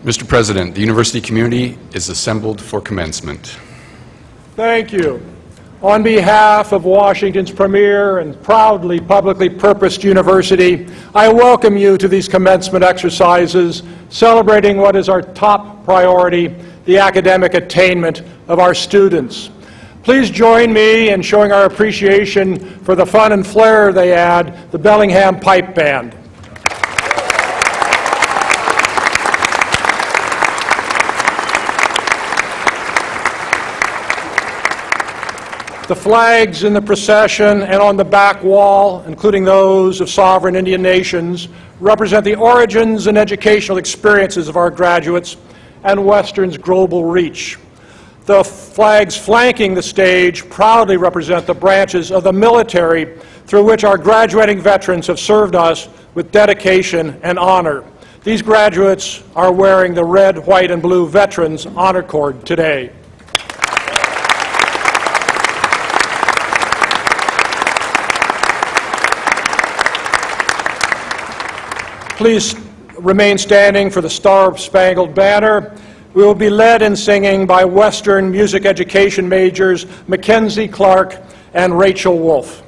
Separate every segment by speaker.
Speaker 1: Mr. President, the university community is assembled for commencement.
Speaker 2: Thank you. On behalf of Washington's premier and proudly publicly purposed university, I welcome you to these commencement exercises celebrating what is our top priority, the academic attainment of our students. Please join me in showing our appreciation for the fun and flair they add, the Bellingham Pipe Band. The flags in the procession and on the back wall, including those of sovereign Indian nations, represent the origins and educational experiences of our graduates and Western's global reach. The flags flanking the stage proudly represent the branches of the military through which our graduating veterans have served us with dedication and honor. These graduates are wearing the red, white, and blue Veterans Honor Cord today. Please remain standing for the Star-Spangled Banner. We will be led in singing by Western music education majors Mackenzie Clark and Rachel Wolf.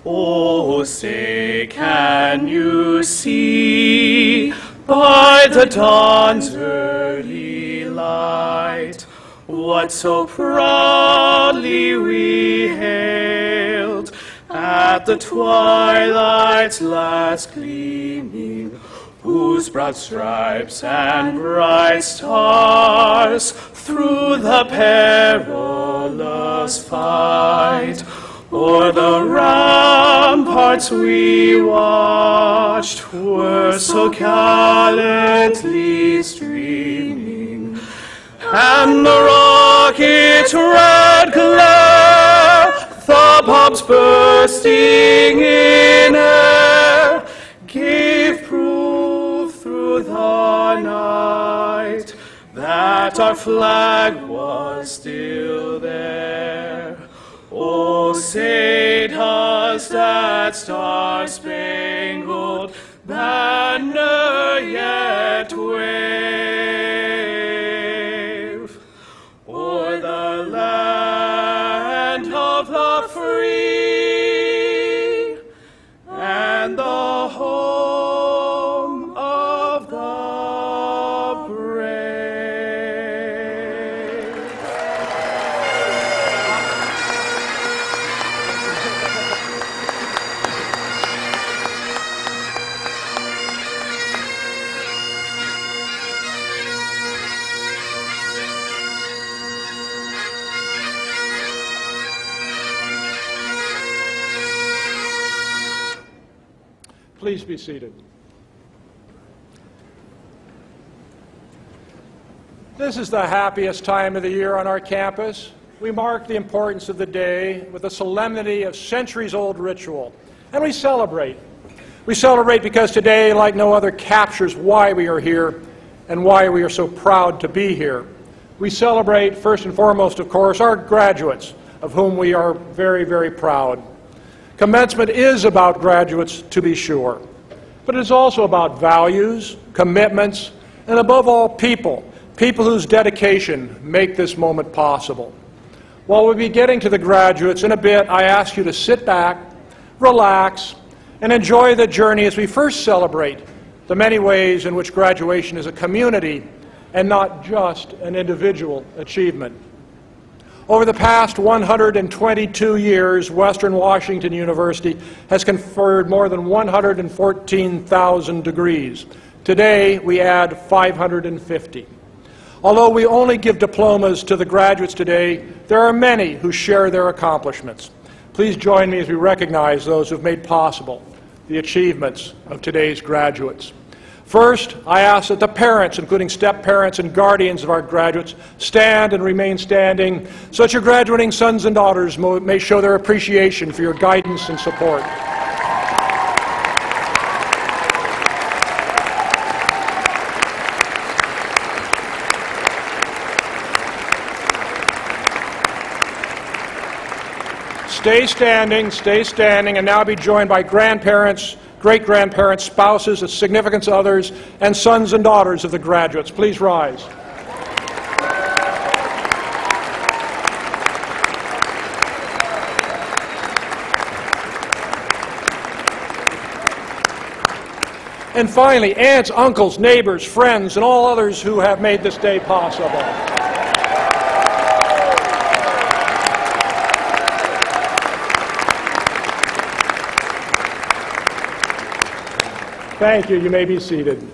Speaker 3: Oh, say, can you see by the dawn's early light what so proudly we hailed at the twilight's last gleaming, whose broad stripes and bright stars through the perilous fight o'er the ramparts we watched were so gallantly streaming, and the rocket's red glare, the bombs bursting in air, gave proof through the night that our flag was still there. Oh, say does that star-spangled banner yet wave o'er the land of the free and the home of the brave?
Speaker 2: Please be seated. This is the happiest time of the year on our campus. We mark the importance of the day with the solemnity of centuries-old ritual, and we celebrate. We celebrate because today, like no other, captures why we are here and why we are so proud to be here. We celebrate, first and foremost, of course, our graduates, of whom we are very, very proud. Commencement is about graduates, to be sure, but it is also about values, commitments, and above all, people whose dedication make this moment possible. While we'll be getting to the graduates in a bit, I ask you to sit back, relax, and enjoy the journey as we first celebrate the many ways in which graduation is a community and not just an individual achievement. Over the past 122 years, Western Washington University has conferred more than 114,000 degrees. Today, we add 550. Although we only give diplomas to the graduates today, there are many who share their accomplishments. Please join me as we recognize those who have made possible the achievements of today's graduates. First, I ask that the parents, including step-parents and guardians of our graduates, stand and remain standing so that your graduating sons and daughters may show their appreciation for your guidance and support. Stay standing, and now be joined by grandparents, great-grandparents, spouses, significant others, and sons and daughters of the graduates. Please rise. And finally, aunts, uncles, neighbors, friends, and all others who have made this day possible. Thank you. You may be seated.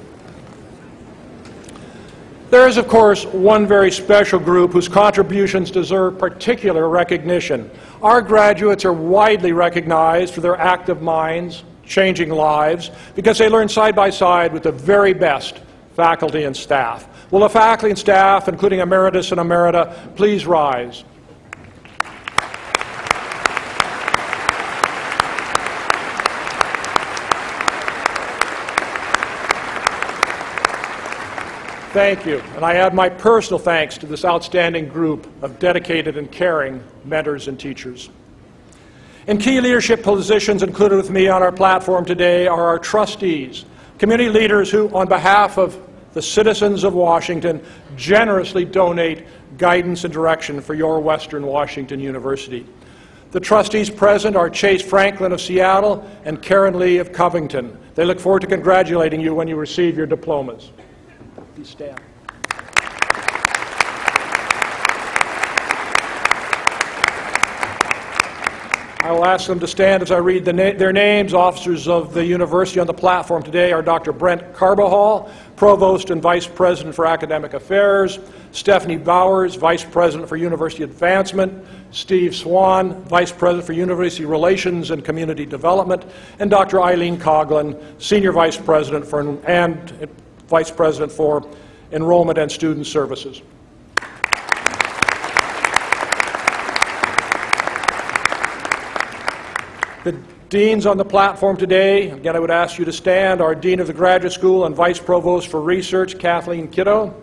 Speaker 2: There is, of course, one very special group whose contributions deserve particular recognition. Our graduates are widely recognized for their active minds, changing lives, because they learn side by side with the very best faculty and staff. Will the faculty and staff, including emeritus and emerita, please rise? Thank you. And I add my personal thanks to this outstanding group of dedicated and caring mentors and teachers. In key leadership positions included with me on our platform today are our trustees, community leaders who, on behalf of the citizens of Washington, generously donate guidance and direction for your Western Washington University. The trustees present are Chase Franklin of Seattle and Karen Lee of Covington. They look forward to congratulating you when you receive your diplomas. Please stand. I will ask them to stand as I read their names. Officers of the university on the platform today are Dr. Brent Carbajal, Provost and Vice President for Academic Affairs, Stephanie Bowers, Vice President for University Advancement, Steve Swan, Vice President for University Relations and Community Development, and Dr. Eileen Coughlin, Senior Vice President for Enrollment and Student Services. The deans on the platform today, again I would ask you to stand, are Dean of the Graduate School and Vice Provost for Research, Kathleen Kiddo,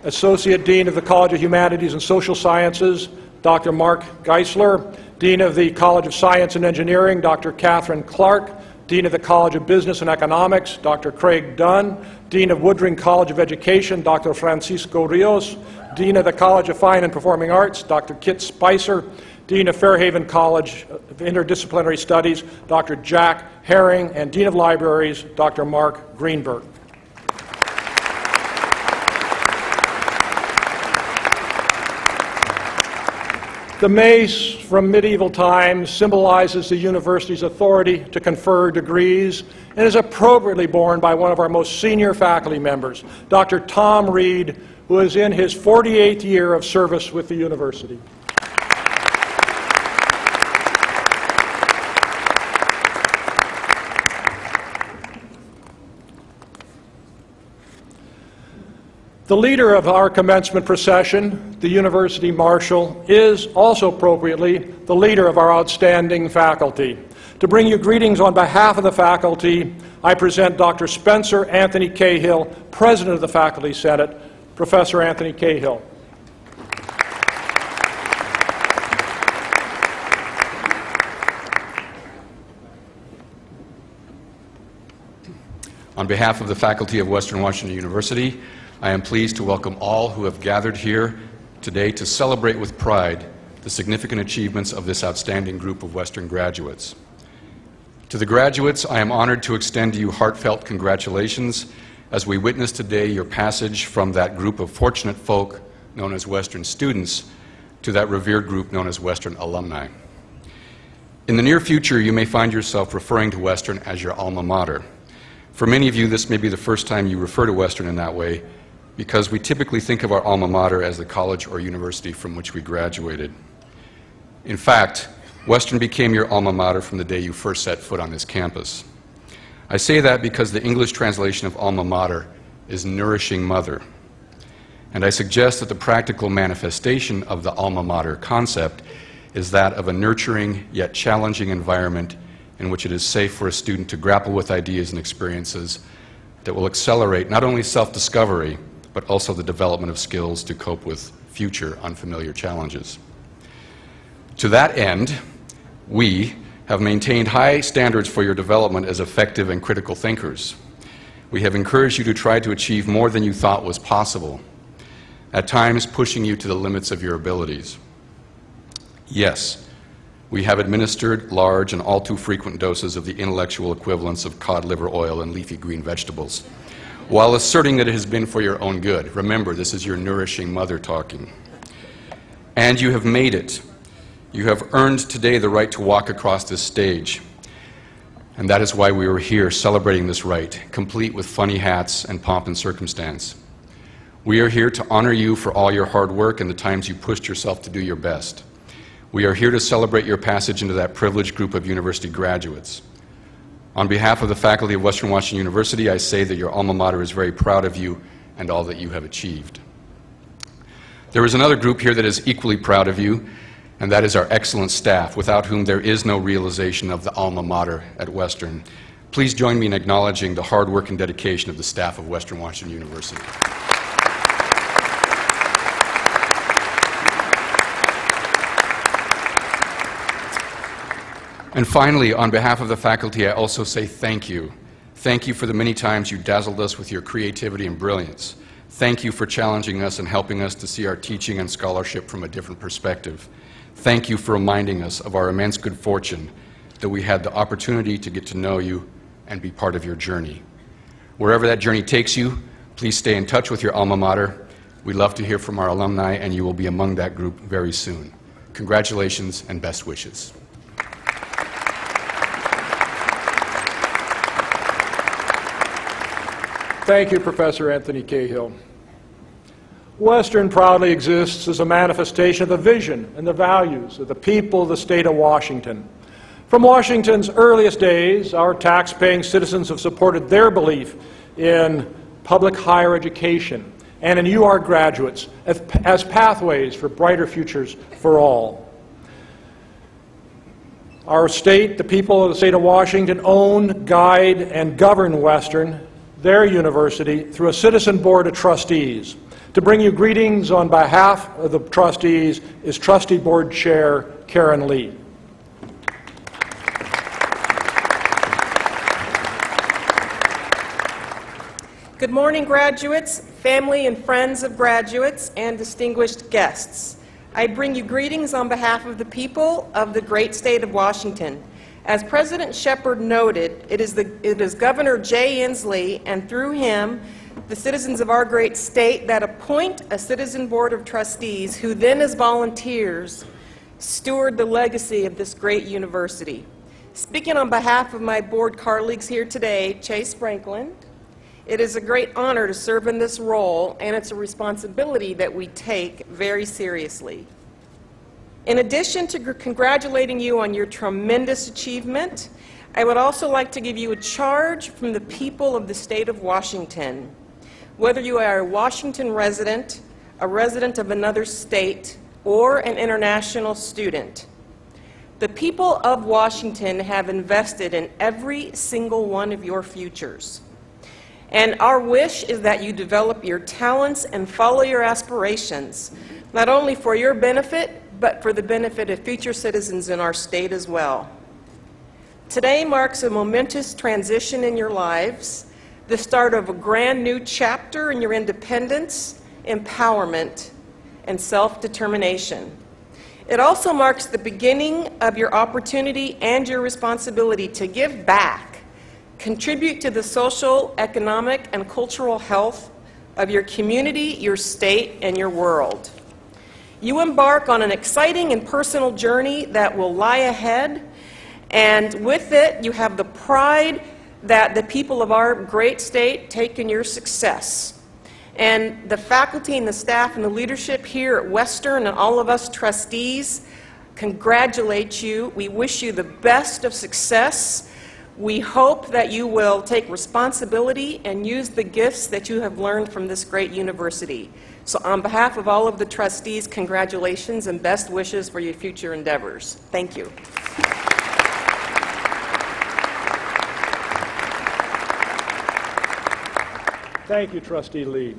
Speaker 2: Associate Dean of the College of Humanities and Social Sciences, Dr. Mark Geisler, Dean of the College of Science and Engineering, Dr. Catherine Clark, Dean of the College of Business and Economics, Dr. Craig Dunn, Dean of Woodring College of Education, Dr. Francisco Rios, Dean of the College of Fine and Performing Arts, Dr. Kit Spicer, Dean of Fairhaven College of Interdisciplinary Studies, Dr. Jack Herring, and Dean of Libraries, Dr. Mark Greenberg. The mace from medieval times symbolizes the university's authority to confer degrees and is appropriately borne by one of our most senior faculty members, Dr. Tom Reed, who is in his 48th year of service with the university. The leader of our commencement procession, the University Marshal, is also appropriately the leader of our outstanding faculty. To bring you greetings on behalf of the faculty, I present Dr. Spencer Anthony Cahill, President of the Faculty Senate, Professor Anthony Cahill.
Speaker 1: On behalf of the faculty of Western Washington University, I am pleased to welcome all who have gathered here today to celebrate with pride the significant achievements of this outstanding group of Western graduates. To the graduates, I am honored to extend to you heartfelt congratulations as we witness today your passage from that group of fortunate folk known as Western students to that revered group known as Western alumni. In the near future, you may find yourself referring to Western as your alma mater. For many of you, this may be the first time you refer to Western in that way, because we typically think of our alma mater as the college or university from which we graduated. In fact, Western became your alma mater from the day you first set foot on this campus. I say that because the English translation of alma mater is nourishing mother. And I suggest that the practical manifestation of the alma mater concept is that of a nurturing yet challenging environment in which it is safe for a student to grapple with ideas and experiences that will accelerate not only self-discovery, but also the development of skills to cope with future unfamiliar challenges. To that end, We have maintained high standards for your development as effective and critical thinkers. We have encouraged you to try to achieve more than you thought was possible, at times pushing you to the limits of your abilities. Yes, we have administered large and all too frequent doses of the intellectual equivalents of cod liver oil and leafy green vegetables, while asserting that it has been for your own good. Remember, this is your nourishing mother talking. And you have made it. You have earned today the right to walk across this stage. And that is why we are here celebrating this right, complete with funny hats and pomp and circumstance. We are here to honor you for all your hard work and the times you pushed yourself to do your best. We are here to celebrate your passage into that privileged group of university graduates. On behalf of the faculty of Western Washington University, I say that your alma mater is very proud of you and all that you have achieved. There is another group here that is equally proud of you, and that is our excellent staff, without whom there is no realization of the alma mater at Western. Please join me in acknowledging the hard work and dedication of the staff of Western Washington University. And finally, on behalf of the faculty, I also say thank you. Thank you for the many times you dazzled us with your creativity and brilliance. Thank you for challenging us and helping us to see our teaching and scholarship from a different perspective. Thank you for reminding us of our immense good fortune that we had the opportunity to get to know you and be part of your journey. Wherever that journey takes you, please stay in touch with your alma mater. We'd love to hear from our alumni, and you will be among that group very soon. Congratulations and best wishes.
Speaker 2: Thank you, Professor Anthony Cahill. Western proudly exists as a manifestation of the vision and the values of the people of the state of Washington. From Washington's earliest days, our tax-paying citizens have supported their belief in public higher education and in you, our graduates, as pathways for brighter futures for all. Our state, the people of the state of Washington, own, guide, and govern Western, their university, through a citizen board of trustees. To bring you greetings on behalf of the trustees is Trustee Board Chair Karen Lee.
Speaker 4: Good morning, graduates, family and friends of graduates, and distinguished guests. I bring you greetings on behalf of the people of the great state of Washington. As President Shepard noted, it is Governor Jay Inslee, and through him, the citizens of our great state, that appoint a citizen board of trustees who then, as volunteers, steward the legacy of this great university. Speaking on behalf of my board colleagues here today, Chase Franklin, it is a great honor to serve in this role, and it's a responsibility that we take very seriously. In addition to congratulating you on your tremendous achievement, I would also like to give you a charge from the people of the state of Washington. Whether you are a Washington resident, a resident of another state, or an international student, the people of Washington have invested in every single one of your futures. And our wish is that you develop your talents and follow your aspirations, not only for your benefit, but for the benefit of future citizens in our state as well. Today marks a momentous transition in your lives, the start of a brand new chapter in your independence, empowerment, and self-determination. It also marks the beginning of your opportunity and your responsibility to give back, contribute to the social, economic, and cultural health of your community, your state, and your world. You embark on an exciting and personal journey that will lie ahead, and with it, you have the pride that the people of our great state take in your success. And the faculty and the staff and the leadership here at Western and all of us trustees congratulate you. We wish you the best of success. We hope that you will take responsibility and use the gifts that you have learned from this great university. So on behalf of all of the trustees, congratulations and best wishes for your future endeavors. Thank you.
Speaker 2: Thank you, Trustee Lee.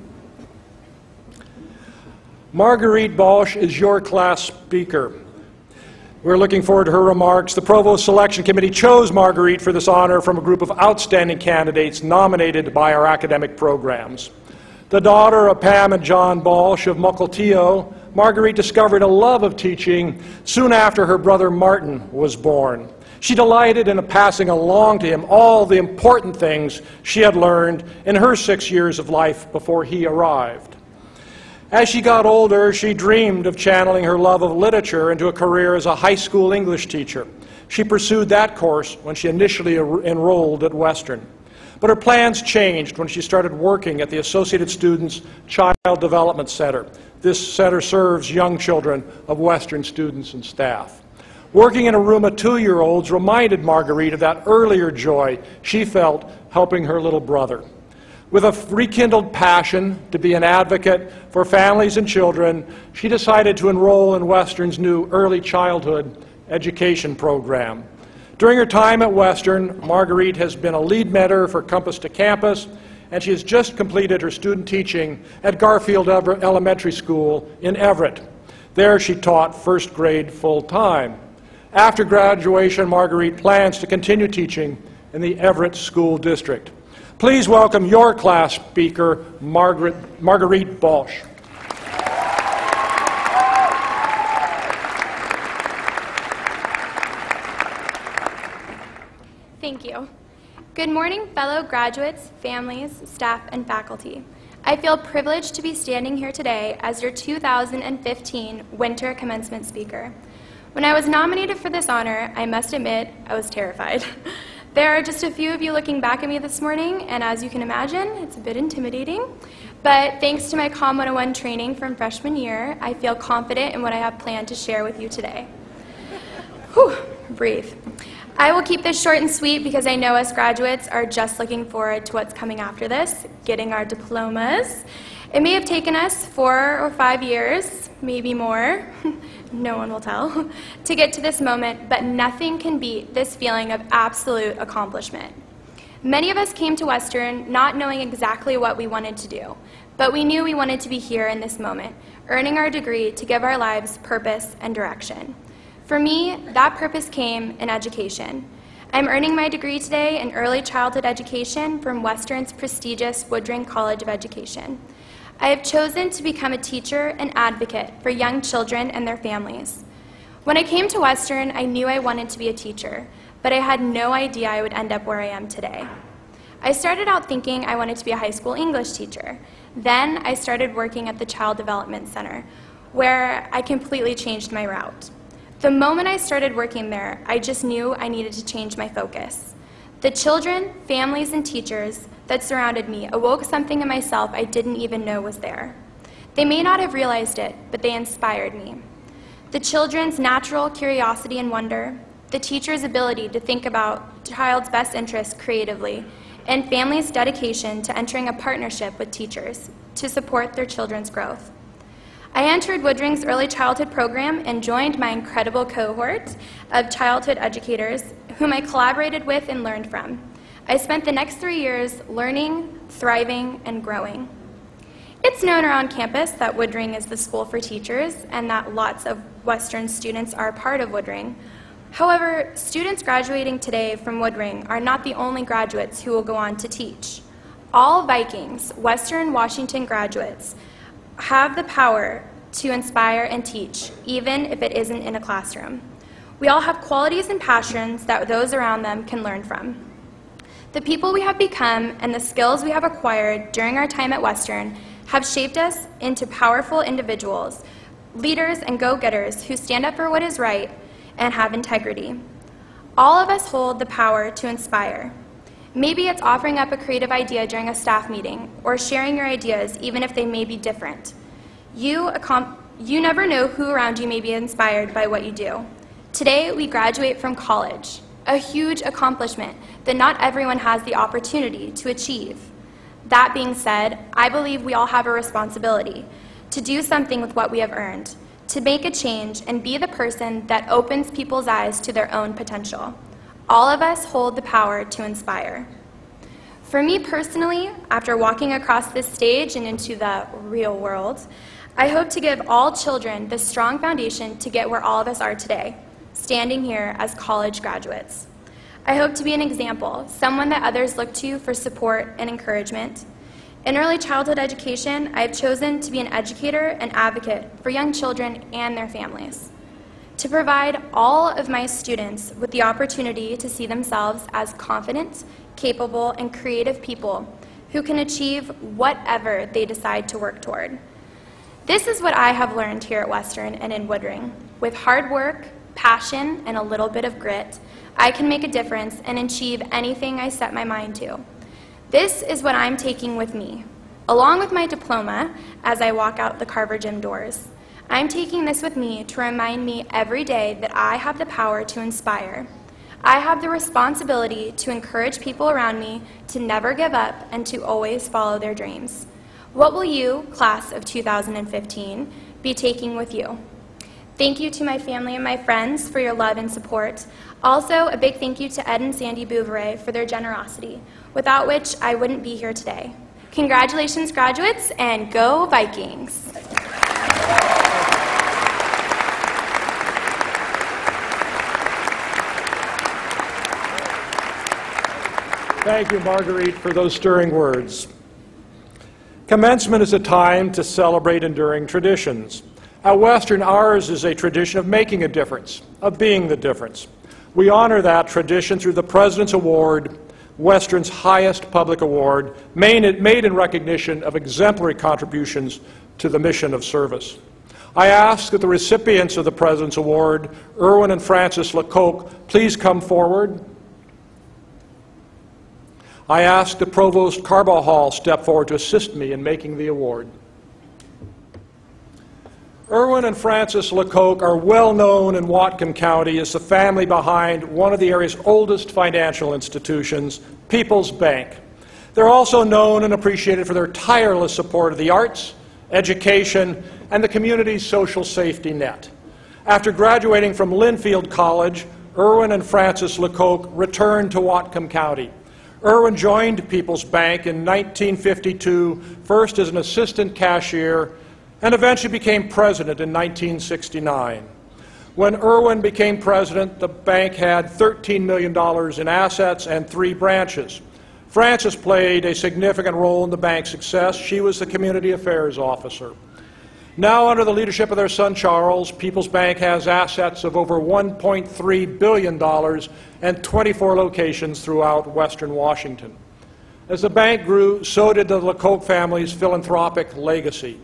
Speaker 2: Marguerite Balch is your class speaker. We're looking forward to her remarks. The Provost Selection Committee chose Marguerite for this honor from a group of outstanding candidates nominated by our academic programs. The daughter of Pam and John Balsh of Mukilteo, Marguerite discovered a love of teaching soon after her brother Martin was born. She delighted in passing along to him all the important things she had learned in her 6 years of life before he arrived. As she got older, she dreamed of channeling her love of literature into a career as a high school English teacher. She pursued that course when she initially enrolled at Western. But her plans changed when she started working at the Associated Students Child Development Center. This center serves young children of Western students and staff. Working in a room of 2-year-olds reminded Marguerite of that earlier joy she felt helping her little brother. With a rekindled passion to be an advocate for families and children, she decided to enroll in Western's new early childhood education program. During her time at Western, Marguerite has been a lead mentor for Compass to Campus, and she has just completed her student teaching at Garfield Elementary School in Everett. There she taught first grade full-time. After graduation, Marguerite plans to continue teaching in the Everett School District. Please welcome your class speaker, Marguerite Balsh.
Speaker 5: Thank you. Good morning, fellow graduates, families, staff, and faculty. I feel privileged to be standing here today as your 2015 Winter Commencement Speaker. When I was nominated for this honor, I must admit I was terrified. There are just a few of you looking back at me this morning, and as you can imagine, it's a bit intimidating. But thanks to my COM 101 training from freshman year, I feel confident in what I have planned to share with you today. Whew, breathe. I will keep this short and sweet because I know us graduates are just looking forward to what's coming after this, getting our diplomas. It may have taken us 4 or 5 years, maybe more, no one will tell, to get to this moment, but nothing can beat this feeling of absolute accomplishment. Many of us came to Western not knowing exactly what we wanted to do, but we knew we wanted to be here in this moment, earning our degree to give our lives purpose and direction. For me, that purpose came in education. I'm earning my degree today in early childhood education from Western's prestigious Woodring College of Education. I have chosen to become a teacher and advocate for young children and their families. When I came to Western, I knew I wanted to be a teacher, but I had no idea I would end up where I am today. I started out thinking I wanted to be a high school English teacher. Then I started working at the Child Development Center, where I completely changed my route. The moment I started working there, I just knew I needed to change my focus. The children, families, and teachers that surrounded me awoke something in myself I didn't even know was there. They may not have realized it, but they inspired me. The children's natural curiosity and wonder, the teacher's ability to think about the child's best interests creatively, and families' dedication to entering a partnership with teachers to support their children's growth. I entered Woodring's early childhood program and joined my incredible cohort of childhood educators whom I collaborated with and learned from. I spent the next 3 years learning, thriving, and growing. It's known around campus that Woodring is the school for teachers and that lots of Western students are a part of Woodring. However, students graduating today from Woodring are not the only graduates who will go on to teach. All Vikings, Western Washington graduates, have the power to inspire and teach, even if it isn't in a classroom. We all have qualities and passions that those around them can learn from. The people we have become and the skills we have acquired during our time at Western have shaped us into powerful individuals, leaders and go-getters who stand up for what is right and have integrity. All of us hold the power to inspire. Maybe it's offering up a creative idea during a staff meeting or sharing your ideas even if they may be different. You never know who around you may be inspired by what you do. Today, we graduate from college, a huge accomplishment that not everyone has the opportunity to achieve. That being said, I believe we all have a responsibility to do something with what we have earned, to make a change and be the person that opens people's eyes to their own potential. All of us hold the power to inspire. For me personally, after walking across this stage and into the real world, I hope to give all children the strong foundation to get where all of us are today, standing here as college graduates. I hope to be an example, someone that others look to for support and encouragement. In early childhood education, I have chosen to be an educator and advocate for young children and their families, to provide all of my students with the opportunity to see themselves as confident, capable, and creative people who can achieve whatever they decide to work toward. This is what I have learned here at Western and in Woodring. With hard work, passion, and a little bit of grit, I can make a difference and achieve anything I set my mind to. This is what I'm taking with me, along with my diploma as I walk out the Carver Gym doors. I'm taking this with me to remind me every day that I have the power to inspire. I have the responsibility to encourage people around me to never give up and to always follow their dreams. What will you, class of 2015, be taking with you? Thank you to my family and my friends for your love and support. Also, a big thank you to Ed and Sandy Bouveret for their generosity, without which I wouldn't be here today. Congratulations, graduates, and go Vikings!
Speaker 2: Thank you, Marguerite, for those stirring words. Commencement is a time to celebrate enduring traditions. At Western, ours is a tradition of making a difference, of being the difference. We honor that tradition through the President's Award, Western's highest public award, made in recognition of exemplary contributions to the mission of service. I ask that the recipients of the President's Award, Erwin and Frances Lecoq, please come forward. I ask that Provost Carbajal step forward to assist me in making the award. Erwin and Frances Lecoq are well known in Whatcom County as the family behind one of the area's oldest financial institutions, People's Bank. They're also known and appreciated for their tireless support of the arts, education, and the community's social safety net. After graduating from Linfield College, Erwin and Frances Lecoq returned to Whatcom County. Erwin joined People's Bank in 1952, first as an assistant cashier, and eventually became president in 1969. When Erwin became president, the bank had $13 million in assets and 3 branches. Frances played a significant role in the bank's success. She was the community affairs officer. Now, under the leadership of their son Charles, People's Bank has assets of over $1.3 billion and 24 locations throughout Western Washington. As the bank grew, so did the Lecoq family's philanthropic legacy.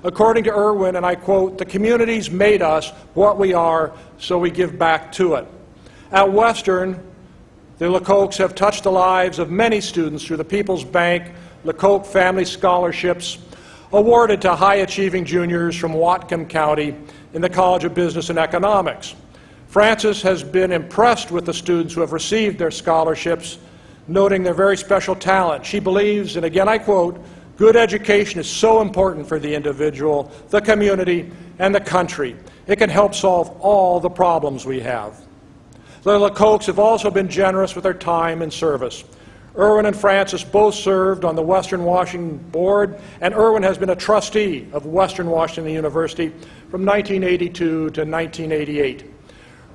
Speaker 2: According to Erwin, and I quote, "The community's made us what we are, so we give back to it." At Western, the Lecoqs have touched the lives of many students through the People's Bank Lecoq Family Scholarships, awarded to high-achieving juniors from Whatcom County in the College of Business and Economics. Frances has been impressed with the students who have received their scholarships, noting their very special talent. She believes, and again I quote, "Good education is so important for the individual, the community, and the country. It can help solve all the problems we have." The Lecoqs have also been generous with their time and service. Erwin and Frances both served on the Western Washington Board, and Erwin has been a trustee of Western Washington University from 1982 to 1988.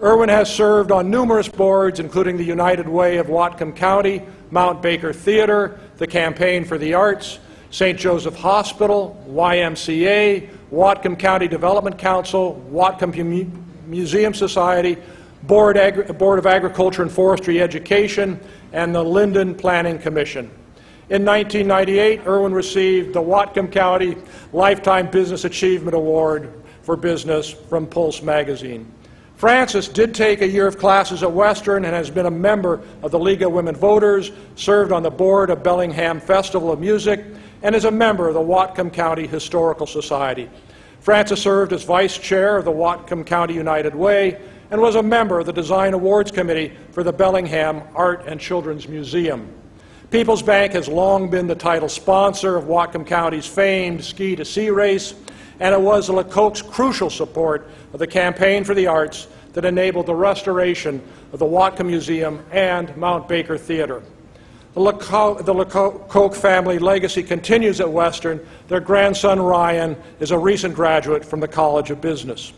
Speaker 2: Erwin has served on numerous boards, including the United Way of Whatcom County, Mount Baker Theater, the Campaign for the Arts, St. Joseph Hospital, YMCA, Whatcom County Development Council, Whatcom Museum Society, Board of Agriculture and Forestry Education, and the Linden Planning Commission. In 1998, Erwin received the Whatcom County Lifetime Business Achievement Award for Business from Pulse magazine. Frances did take a year of classes at Western and has been a member of the League of Women Voters, served on the board of Bellingham Festival of Music, and is a member of the Whatcom County Historical Society. Frances served as vice chair of the Whatcom County United Way and was a member of the Design Awards Committee for the Bellingham Art and Children's Museum. People's Bank has long been the title sponsor of Whatcom County's famed Ski to Sea race, and it was the Lecoq's crucial support of the Campaign for the Arts that enabled the restoration of the Whatcom Museum and Mount Baker Theater. The Lecoq family legacy continues at Western. Their grandson Ryan is a recent graduate from the College of Business.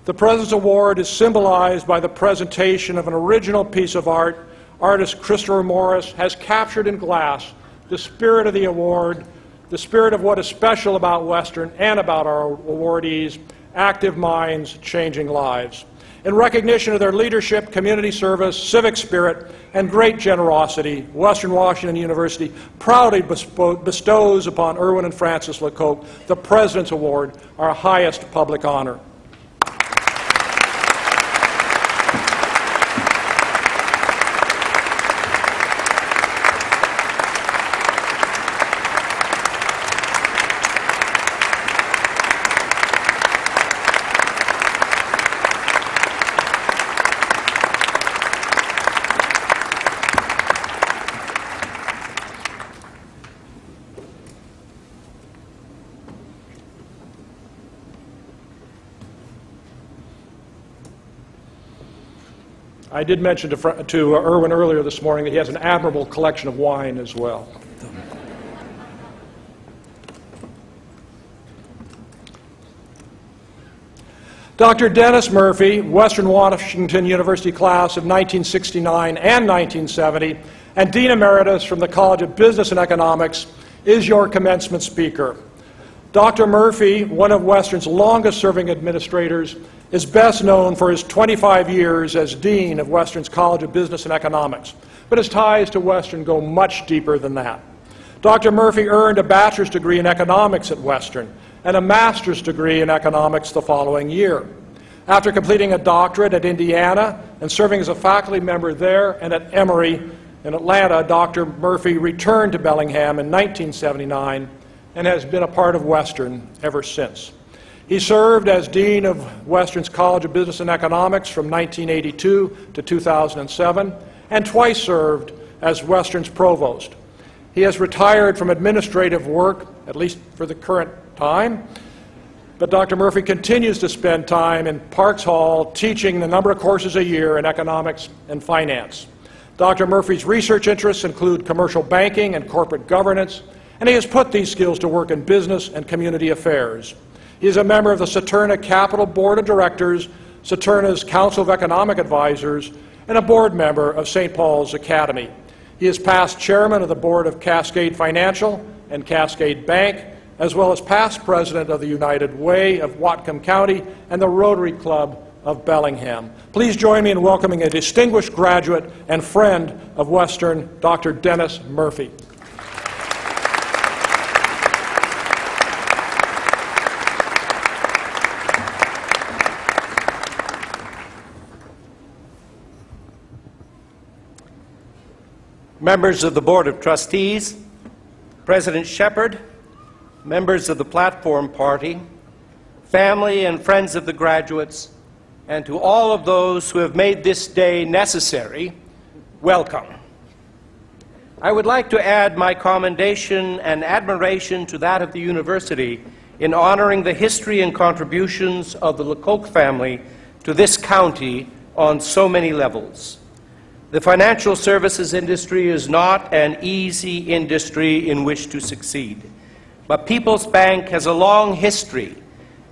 Speaker 2: The President's Award is symbolized by the presentation of an original piece of art. Artist Christopher Morris has captured in glass the spirit of the award, the spirit of what is special about Western and about our awardees, active minds, changing lives. In recognition of their leadership, community service, civic spirit, and great generosity, Western Washington University proudly bestows upon Erwin and Frances LeCoq the President's Award, our highest public honor. I did mention to Erwin earlier this morning that he has an admirable collection of wine as well. Dr. Dennis Murphy, Western Washington University class of 1969 and 1970, and Dean Emeritus from the College of Business and Economics, is your commencement speaker. Dr. Murphy, one of Western's longest-serving administrators, is best known for his 25 years as Dean of Western's College of Business and Economics, but his ties to Western go much deeper than that. Dr. Murphy earned a bachelor's degree in economics at Western and a master's degree in economics the following year. After completing a doctorate at Indiana and serving as a faculty member there and at Emory in Atlanta, Dr. Murphy returned to Bellingham in 1979 and has been a part of Western ever since. He served as Dean of Western's College of Business and Economics from 1982 to 2007, and twice served as Western's Provost. He has retired from administrative work, at least for the current time, but Dr. Murphy continues to spend time in Parks Hall teaching a number of courses a year in economics and finance. Dr. Murphy's research interests include commercial banking and corporate governance, and he has put these skills to work in business and community affairs. He is a member of the Saturna Capital Board of Directors, Saturna's Council of Economic Advisors, and a board member of St. Paul's Academy. He is past chairman of the board of Cascade Financial and Cascade Bank, as well as past president of the United Way of Whatcom County and the Rotary Club of Bellingham. Please join me in welcoming a distinguished graduate and friend of Western, Dr. Dennis Murphy.
Speaker 6: Members of the Board of Trustees, President Shepard, members of the Platform Party, family and friends of the graduates, and to all of those who have made this day necessary, welcome. I would like to add my commendation and admiration to that of the university in honoring the history and contributions of the LeCoq family to this county on so many levels. The financial services industry is not an easy industry in which to succeed, but People's Bank has a long history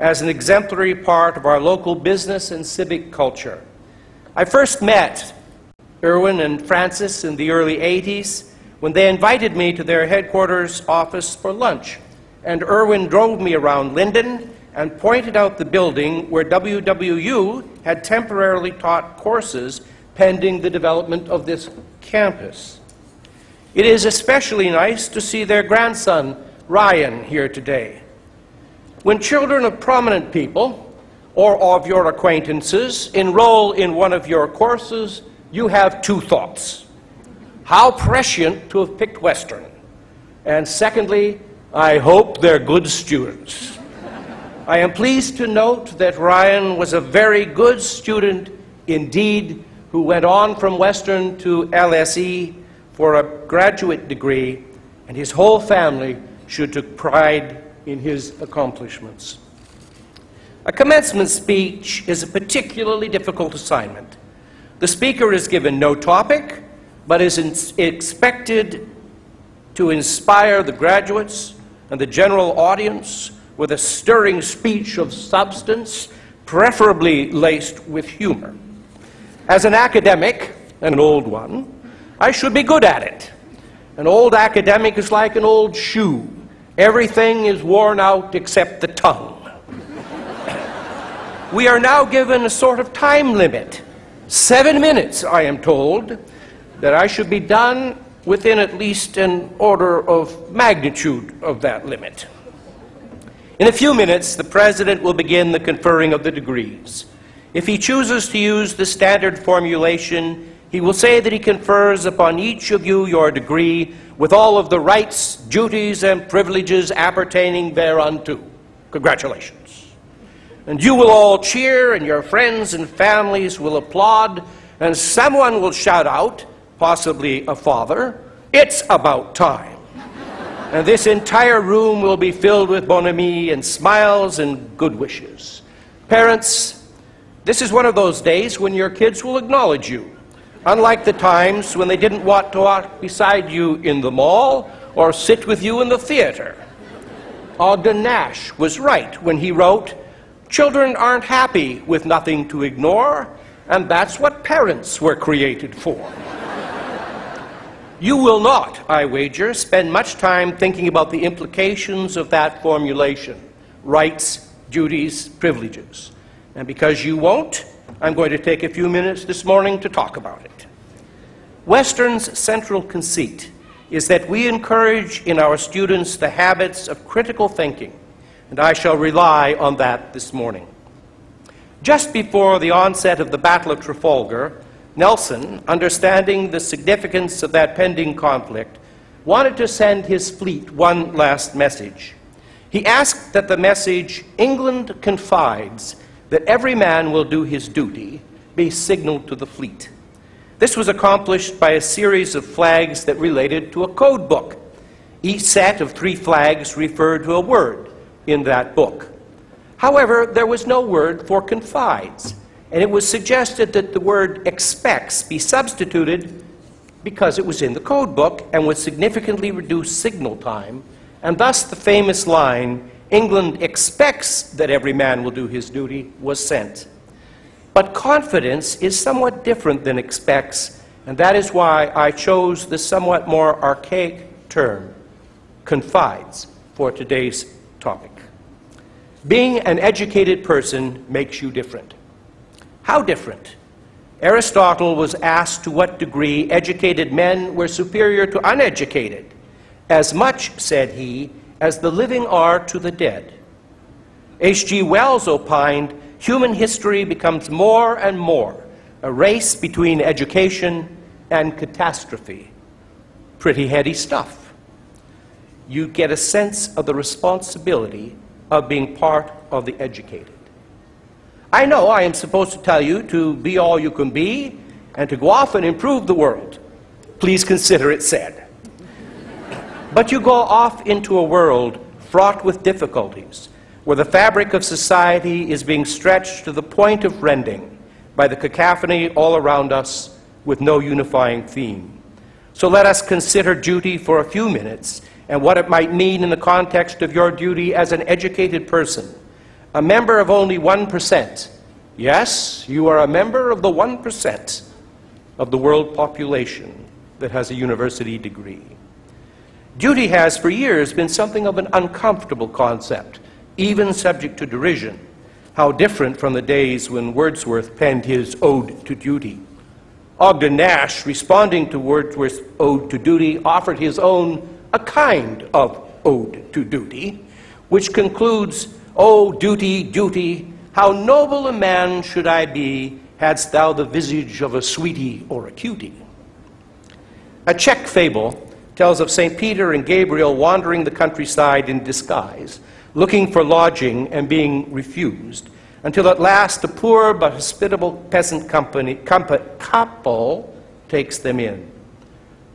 Speaker 6: as an exemplary part of our local business and civic culture. I first met Erwin and Frances in the early 80s when they invited me to their headquarters office for lunch, and Erwin drove me around Linden and pointed out the building where WWU had temporarily taught courses pending the development of this campus. It is especially nice to see their grandson, Ryan, here today. When children of prominent people or of your acquaintances enroll in one of your courses, you have two thoughts. How prescient to have picked Western. And secondly, I hope they're good students. I am pleased to note that Ryan was a very good student indeed, who went on from Western to LSE for a graduate degree, and his whole family should take pride in his accomplishments. A commencement speech is a particularly difficult assignment. The speaker is given no topic, but is expected to inspire the graduates and the general audience with a stirring speech of substance, preferably laced with humor. As an academic, and an old one, I should be good at it. An old academic is like an old shoe. Everything is worn out except the tongue. We are now given a sort of time limit. 7 minutes, I am told, that I should be done within at least an order of magnitude of that limit. In a few minutes, the President will begin the conferring of the degrees. If he chooses to use the standard formulation, he will say that he confers upon each of you your degree with all of the rights, duties, and privileges appertaining thereunto. Congratulations. And you will all cheer, and your friends and families will applaud, and someone will shout out, possibly a father, "It's about time." And this entire room will be filled with bonhomie and smiles and good wishes. Parents, this is one of those days when your kids will acknowledge you, unlike the times when they didn't want to walk beside you in the mall or sit with you in the theater. Ogden Nash was right when he wrote, "Children aren't happy with nothing to ignore, and that's what parents were created for." You will not, I wager, spend much time thinking about the implications of that formulation: rights, duties, privileges. And because you won't, I'm going to take a few minutes this morning to talk about it. Western's central conceit is that we encourage in our students the habits of critical thinking, and I shall rely on that this morning. Just before the onset of the Battle of Trafalgar, Nelson, understanding the significance of that pending conflict, wanted to send his fleet one last message. He asked that the message, "England confides that every man will do his duty," be signaled to the fleet. This was accomplished by a series of flags that related to a code book. Each set of 3 flags referred to a word in that book. However, there was no word for confides, and it was suggested that the word expects be substituted because it was in the code book and would significantly reduce signal time, and thus the famous line, "England expects that every man will do his duty," was sent. But confidence is somewhat different than expects, and that is why I chose the somewhat more archaic term, confides, for today's topic. Being an educated person makes you different. How different? Aristotle was asked to what degree educated men were superior to uneducated. As much, said he, as the living are to the dead. H.G. Wells opined, human history becomes more and more a race between education and catastrophe. Pretty heady stuff. You get a sense of the responsibility of being part of the educated. I know I am supposed to tell you to be all you can be and to go off and improve the world. Please consider it said. But you go off into a world fraught with difficulties, where the fabric of society is being stretched to the point of rending by the cacophony all around us with no unifying theme. So let us consider duty for a few minutes and what it might mean in the context of your duty as an educated person, a member of only 1%. Yes, you are a member of the 1% of the world population that has a university degree. Duty has for years been something of an uncomfortable concept, even subject to derision. How different from the days when Wordsworth penned his Ode to Duty. Ogden Nash, responding to Wordsworth's Ode to Duty, offered his own, a kind of Ode to Duty, which concludes, "O duty, duty, how noble a man should I be, hadst thou the visage of a sweetie or a cutie." A Czech fable tells of St. Peter and Gabriel wandering the countryside in disguise, looking for lodging and being refused, until at last a poor but hospitable peasant couple takes them in.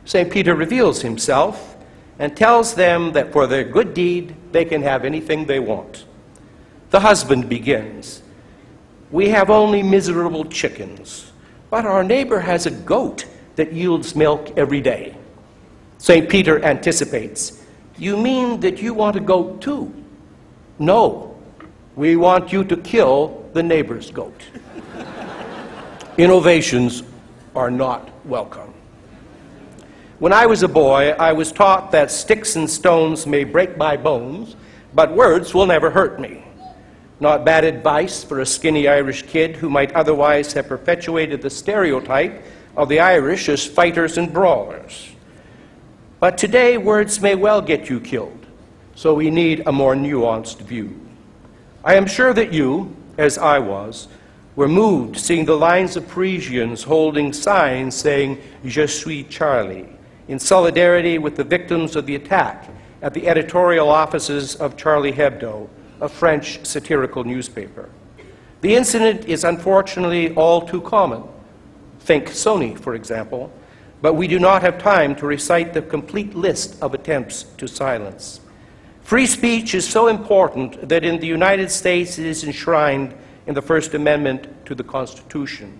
Speaker 6: St. Peter reveals himself and tells them that for their good deed they can have anything they want. The husband begins, "We have only miserable chickens, but our neighbor has a goat that yields milk every day." St. Peter anticipates, "You mean that you want a goat too?" "No, we want you to kill the neighbor's goat. Innovations are not welcome. When I was a boy, I was taught that sticks and stones may break my bones, but words will never hurt me. Not bad advice for a skinny Irish kid who might otherwise have perpetuated the stereotype of the Irish as fighters and brawlers. But today, words may well get you killed, so we need a more nuanced view. I am sure that you, as I was, were moved seeing the lines of Parisians holding signs saying, "Je suis Charlie," in solidarity with the victims of the attack at the editorial offices of Charlie Hebdo, a French satirical newspaper. The incident is unfortunately all too common. Think Sony, for example, but we do not have time to recite the complete list of attempts to silence. Free speech is so important that in the United States it is enshrined in the First Amendment to the Constitution,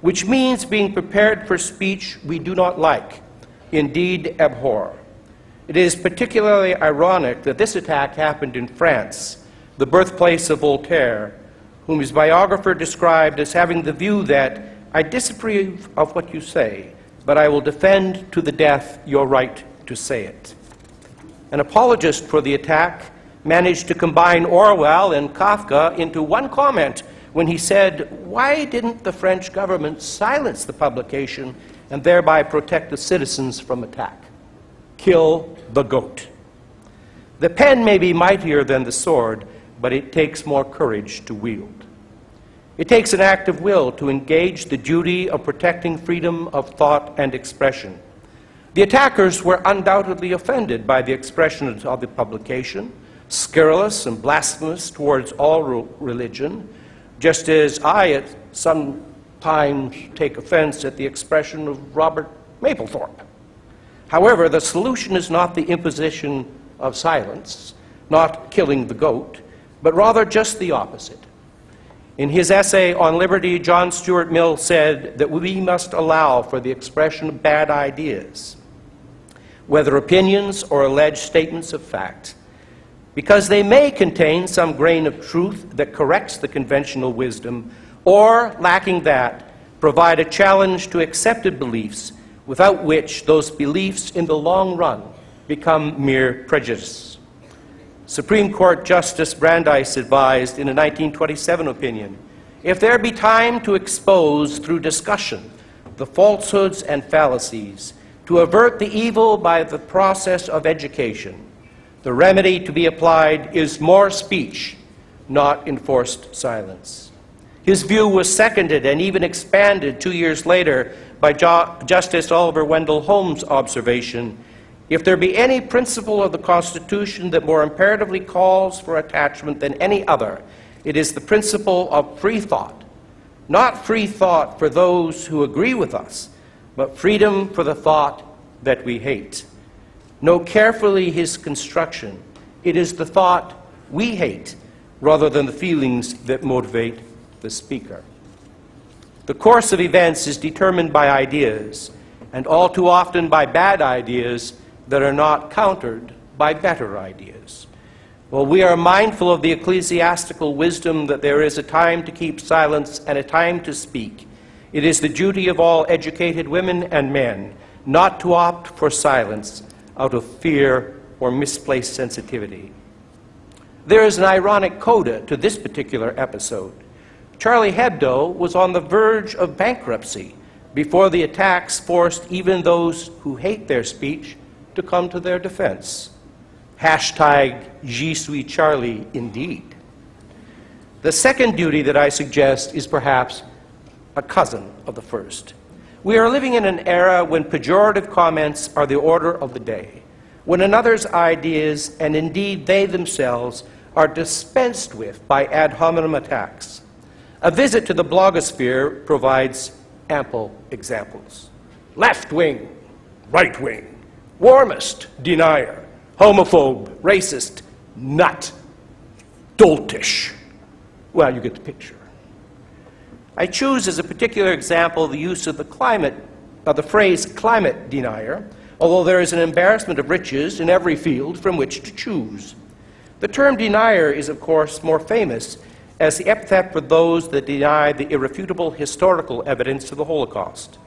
Speaker 6: which means being prepared for speech we do not like, indeed abhor. It is particularly ironic that this attack happened in France, the birthplace of Voltaire, whom his biographer described as having the view that, "I disapprove of what you say, but I will defend to the death your right to say it." An apologist for the attack managed to combine Orwell and Kafka into one comment when he said, "Why didn't the French government silence the publication and thereby protect the citizens from attack? Kill the goat." The pen may be mightier than the sword, but it takes more courage to wield. It takes an act of will to engage the duty of protecting freedom of thought and expression. The attackers were undoubtedly offended by the expression of the publication, scurrilous and blasphemous towards all religion, just as I at some times take offense at the expression of Robert Mapplethorpe. However, the solution is not the imposition of silence, not killing the goat, but rather just the opposite. In his essay on liberty, John Stuart Mill said that we must allow for the expression of bad ideas, whether opinions or alleged statements of fact, because they may contain some grain of truth that corrects the conventional wisdom, or, lacking that, provide a challenge to accepted beliefs without which those beliefs in the long run become mere prejudice. Supreme Court Justice Brandeis advised in a 1927 opinion, "If there be time to expose through discussion the falsehoods and fallacies, to avert the evil by the process of education, the remedy to be applied is more speech, not enforced silence." His view was seconded and even expanded 2 years later by Justice Oliver Wendell Holmes' observation, "If there be any principle of the Constitution that more imperatively calls for attachment than any other, it is the principle of free thought. Not free thought for those who agree with us, but freedom for the thought that we hate. Note carefully his construction. It is the thought we hate rather than the feelings that motivate the speaker." The course of events is determined by ideas, and all too often by bad ideas that are not countered by better ideas. While we are mindful of the ecclesiastical wisdom that there is a time to keep silence and a time to speak, it is the duty of all educated women and men not to opt for silence out of fear or misplaced sensitivity. There is an ironic coda to this particular episode. Charlie Hebdo was on the verge of bankruptcy before the attacks forced even those who hate their speech to come to their defense. Hashtag Je suis Charlie indeed. The second duty that I suggest is perhaps a cousin of the first. We are living in an era when pejorative comments are the order of the day, when another's ideas, and indeed they themselves, are dispensed with by ad hominem attacks. A visit to the blogosphere provides ample examples. Left wing, right wing, warmist, denier, homophobe, racist, nut, doltish. Well, you get the picture. I choose as a particular example the use of the phrase climate denier, although there is an embarrassment of riches in every field from which to choose. The term denier is, of course, more famous as the epithet for those that deny the irrefutable historical evidence of the Holocaust.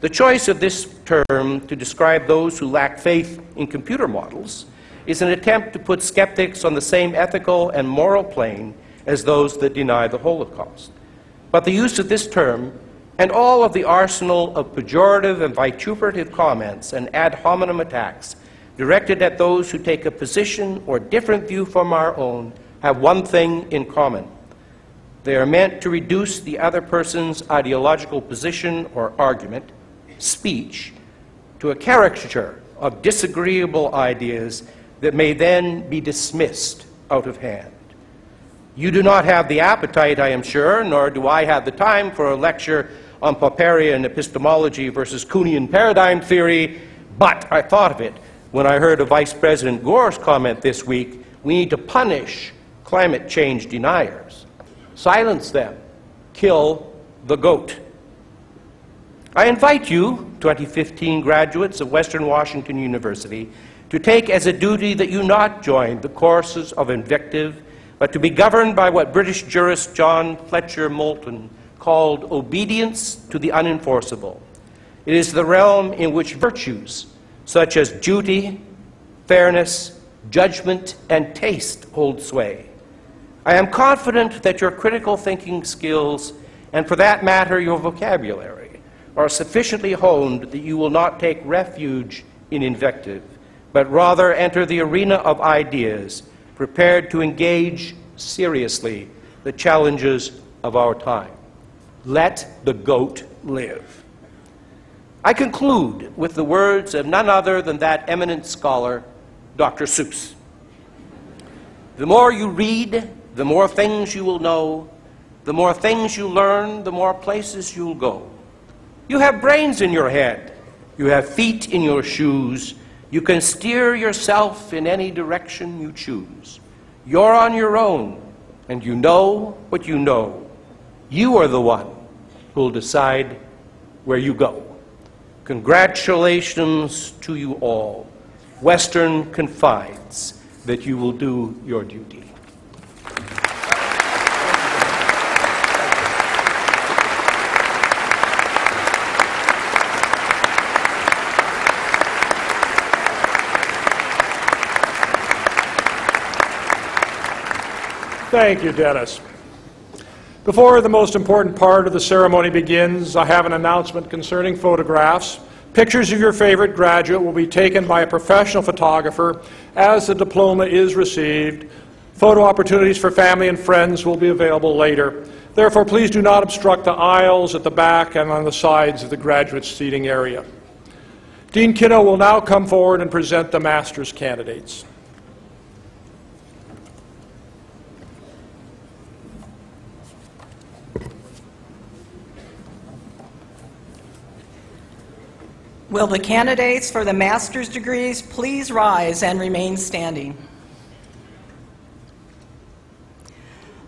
Speaker 6: The choice of this term to describe those who lack faith in computer models is an attempt to put skeptics on the same ethical and moral plane as those that deny the Holocaust. But the use of this term and all of the arsenal of pejorative and vituperative comments and ad hominem attacks directed at those who take a position or different view from our own have one thing in common. They are meant to reduce the other person's ideological position or argument, speech, to a caricature of disagreeable ideas that may then be dismissed out of hand. You do not have the appetite, I am sure, nor do I have the time for a lecture on Popperian epistemology versus Kuhnian paradigm theory, but I thought of it when I heard of Vice President Gore's comment this week: we need to punish climate change deniers. Silence them. Kill the goat. I invite you, 2015 graduates of Western Washington University, to take as a duty that you not join the courses of invective, but to be governed by what British jurist John Fletcher Moulton called obedience to the unenforceable. It is the realm in which virtues such as duty, fairness, judgment, and taste hold sway. I am confident that your critical thinking skills, and for that matter your vocabulary, are sufficiently honed that you will not take refuge in invective, but rather enter the arena of ideas, prepared to engage seriously the challenges of our time. Let the goat live. I conclude with the words of none other than that eminent scholar, Dr. Seuss. The more you read, the more things you will know. The more things you learn, the more places you'll go. You have brains in your head. You have feet in your shoes. You can steer yourself in any direction you choose. You're on your own, and you know what you know. You are the one who'll decide where you go. Congratulations to you all. Western confides that you will do your duty.
Speaker 2: Thank you, Dennis. Before the most important part of the ceremony begins, I have an announcement concerning photographs. Pictures of your favorite graduate will be taken by a professional photographer as the diploma is received. Photo opportunities for family and friends will be available later. Therefore, please do not obstruct the aisles at the back and on the sides of the graduate seating area. Dean Kitto will now come forward and present the master's candidates.
Speaker 7: Will the candidates for the master's degrees please rise and remain standing?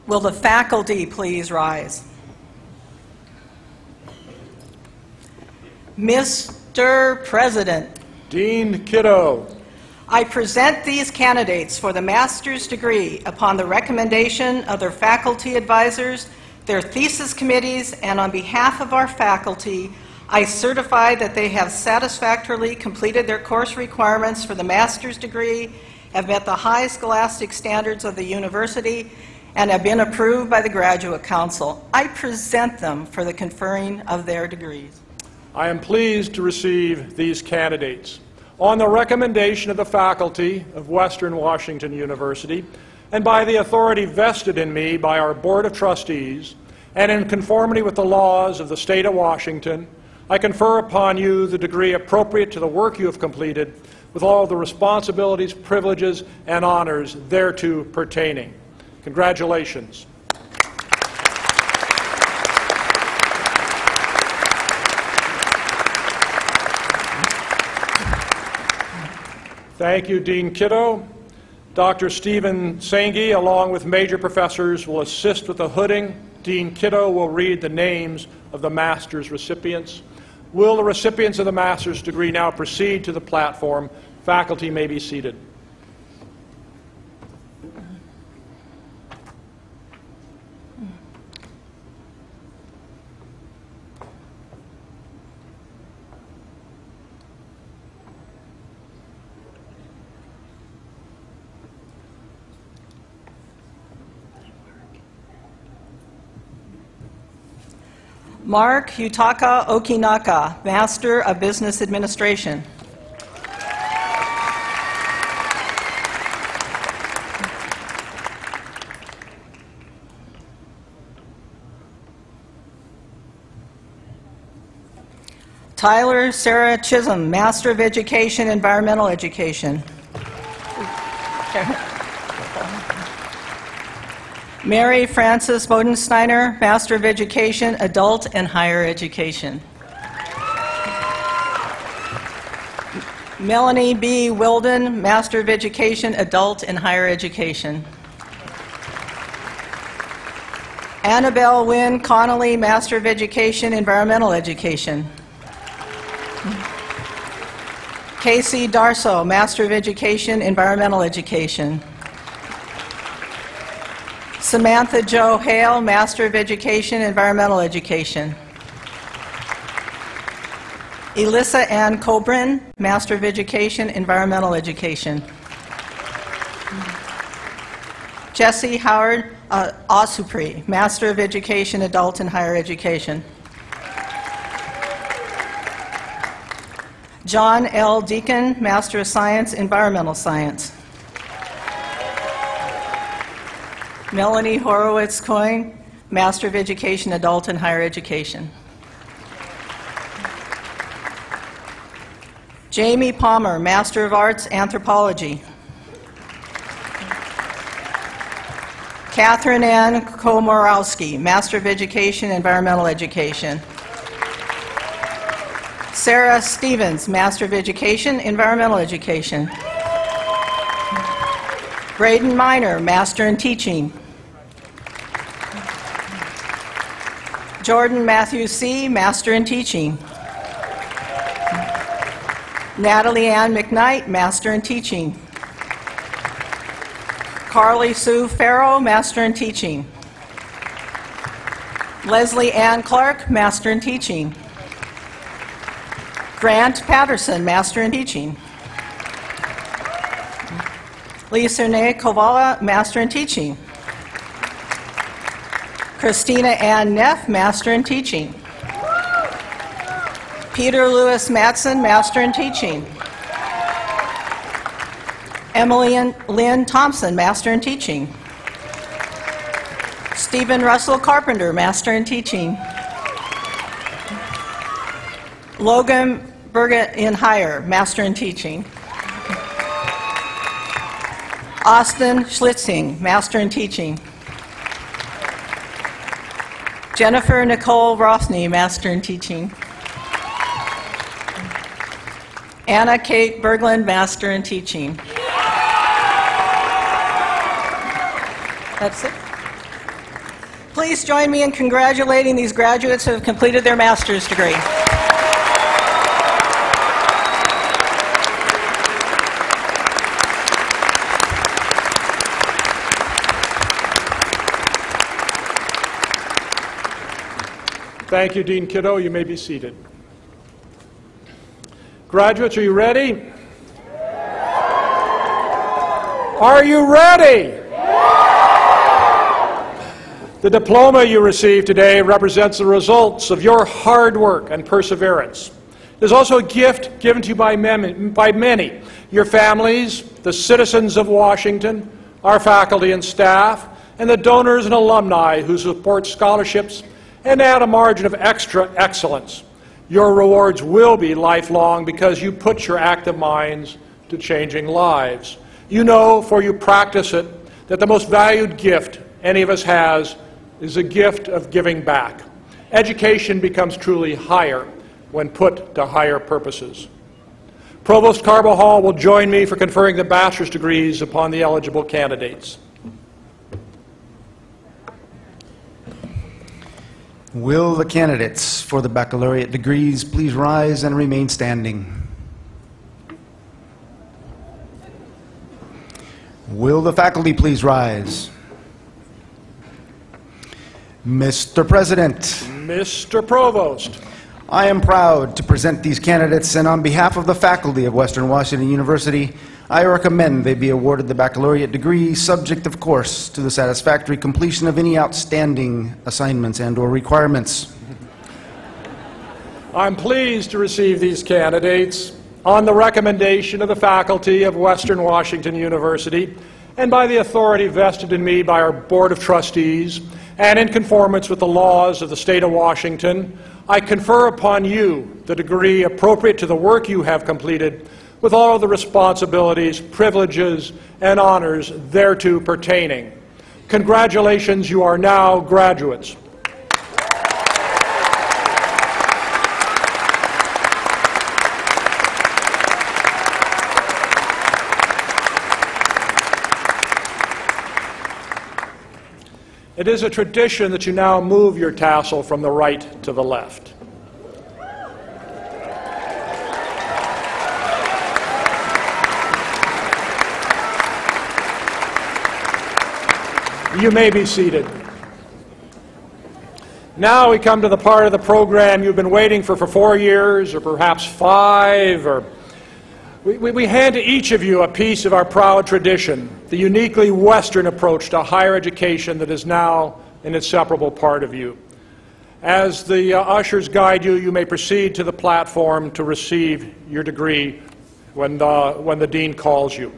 Speaker 7: Will the faculty please rise? Mr. President,
Speaker 2: Dean Kitto,
Speaker 7: I present these candidates for the master's degree upon the recommendation of their faculty advisors, their thesis committees, and on behalf of our faculty, I certify that they have satisfactorily completed their course requirements for the master's degree, have met the high scholastic standards of the university, and have been approved by the Graduate Council. I present them for the conferring of their degrees.
Speaker 2: I am pleased to receive these candidates. On the recommendation of the faculty of Western Washington University, and by the authority vested in me by our Board of Trustees, and in conformity with the laws of the state of Washington, I confer upon you the degree appropriate to the work you have completed, with all the responsibilities, privileges, and honors thereto pertaining. Congratulations. Thank you, Dean Kitto. Dr. Stephen Senge, along with major professors, will assist with the hooding. Dean Kitto will read the names of the master's recipients. Will the recipients of the master's degree now proceed to the platform? Faculty may be seated.
Speaker 7: Mark Yutaka Okinaka, Master of Business Administration. Tyler Sarah Chisholm, Master of Education, Environmental Education. Mary Frances Bodensteiner, Master of Education, Adult and Higher Education. Melanie B. Wilden, Master of Education, Adult and Higher Education. Annabelle Wynn Connolly, Master of Education, Environmental Education. Casey Darso, Master of Education, Environmental Education. Samantha Jo Hale, Master of Education, Environmental Education. Elissa Ann Cobrin, Master of Education, Environmental Education. Jesse Howard Osupri, Master of Education, Adult and Higher Education. John L. Deacon, Master of Science, Environmental Science. Melanie Horowitz Coyne, Master of Education, Adult and Higher Education. Jamie Palmer, Master of Arts, Anthropology. Catherine Ann Komorowski, Master of Education, Environmental Education. Sarah Stevens, Master of Education, Environmental Education. Braden Miner, Master in Teaching. Jordan Matthew C., Master in Teaching. Natalie Ann McKnight, Master in Teaching. Carly Sue Farrow, Master in Teaching. Leslie Ann Clark, Master in Teaching. Grant Patterson, Master in Teaching. Lisa Renee Kovala, Master in Teaching. Christina Ann Neff, Master in Teaching. Peter Lewis Matson, Master in Teaching. Emily Lynn Thompson, Master in Teaching. Stephen Russell Carpenter, Master in Teaching. Logan Burgett in Higher, Master in Teaching. Austin Schlitzing, Master in Teaching. Jennifer Nicole Rothney, Master in Teaching. Anna Kate Berglund, Master in Teaching. That's it. Please join me in congratulating these graduates who have completed their master's degree.
Speaker 2: Thank you, Dean Kiddo. You may be seated. Graduates, are you ready? Are you ready? The diploma you receive today represents the results of your hard work and perseverance. It is also a gift given to you by many, your families, the citizens of Washington, our faculty and staff, and the donors and alumni who support scholarships and add a margin of extra excellence. Your rewards will be lifelong because you put your active minds to changing lives. You know, for you practice it, that the most valued gift any of us has is a gift of giving back. Education becomes truly higher when put to higher purposes. Provost Carbajal will join me for conferring the bachelor's degrees upon the eligible candidates.
Speaker 8: Will the candidates for the baccalaureate degrees please rise and remain standing? Will the faculty please rise? Mr. President.
Speaker 2: Mr. Provost.
Speaker 8: I am proud to present these candidates, and on behalf of the faculty of Western Washington University, I recommend they be awarded the baccalaureate degree, subject, of course, to the satisfactory completion of any outstanding assignments and/or requirements.
Speaker 2: I'm pleased to receive these candidates on the recommendation of the faculty of Western Washington University and by the authority vested in me by our Board of Trustees, and in conformance with the laws of the state of Washington, I confer upon you the degree appropriate to the work you have completed, with all of the responsibilities, privileges, and honors thereto pertaining. Congratulations, you are now graduates. It is a tradition that you now move your tassel from the right to the left. You may be seated. Now we come to the part of the program you've been waiting for 4 years, or perhaps 5, or we hand to each of you a piece of our proud tradition, the uniquely Western approach to higher education that is now an inseparable part of you. As the ushers guide you, you may proceed to the platform to receive your degree when the dean calls you.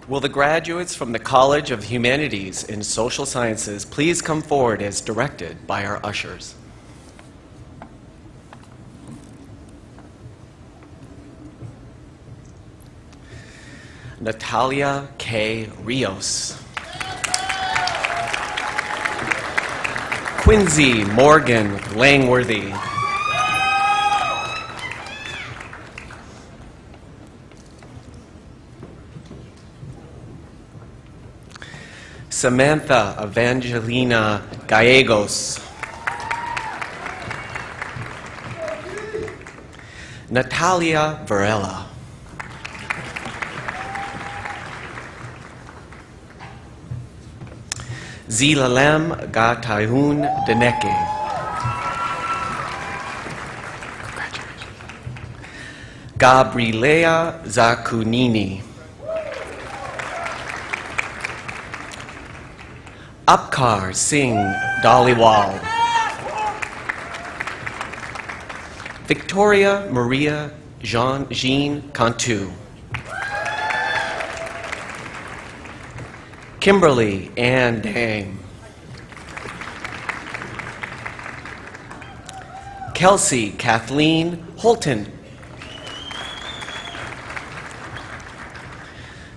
Speaker 9: Will the graduates from the College of Humanities and Social Sciences please come forward as directed by our ushers? Natalia K. Rios. Quincy Morgan Langworthy. Samantha Evangelina Gallegos. Natalia Varela. Zilalem Gatayun Deneke. Gabriela Zacunini. Apkar Singh Dhaliwal. Victoria Maria Jean Cantu. Kimberly Ann Dang. Kelsey Kathleen Holton.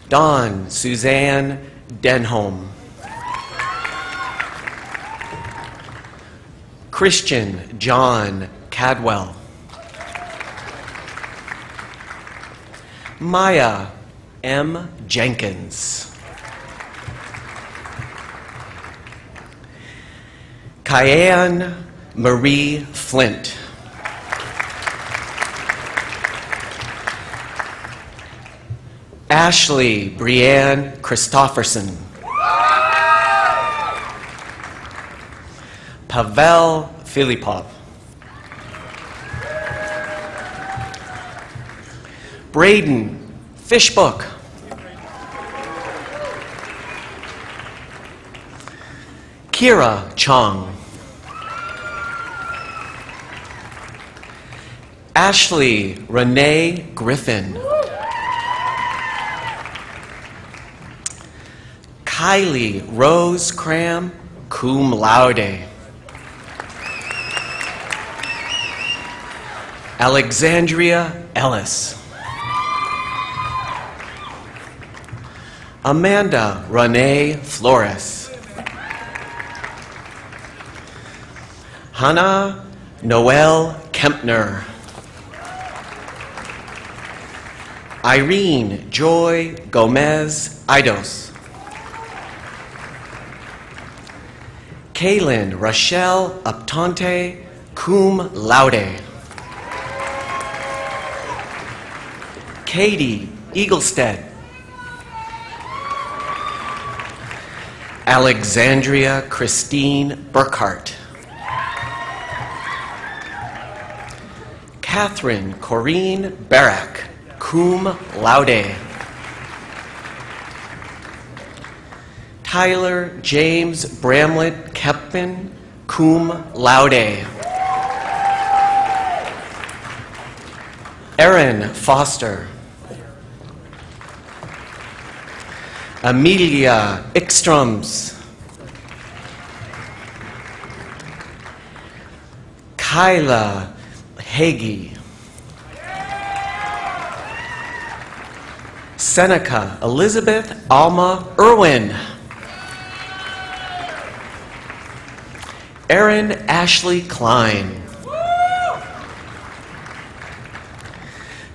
Speaker 9: Dawn Suzanne Denholm. Christian John Cadwell. Maya M. Jenkins. Kyan Marie Flint. Ashley Brianne Christofferson. Pavel Filipov. Braden Fishbook. Kira Chong. Ashley Renee Griffin. Kylie Rose Cram, cum laude. Alexandria Ellis. Amanda Renee Flores. Hannah Noel Kempner. Irene Joy Gomez Idos. Kaylin Rochelle Aptante, cum laude. Katie Eaglestead. Alexandria Christine Burkhart. Catherine Corrine Barak, cum laude. Tyler James Bramlett Kepman, cum laude. Erin Foster. Amelia Ickstroms. Kyla Hagee. Seneca Elizabeth Alma Irwin. Erin Ashley Klein.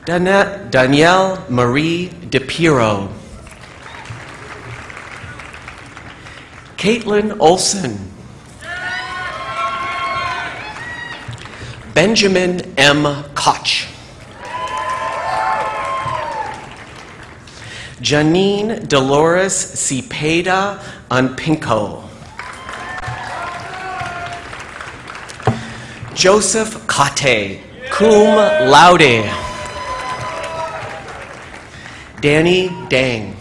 Speaker 9: Danielle Marie DePiro. Caitlin Olson. Benjamin M. Koch. Janine Dolores Cepeda Unpinko. Joseph Kate, cum laude. Danny Dang.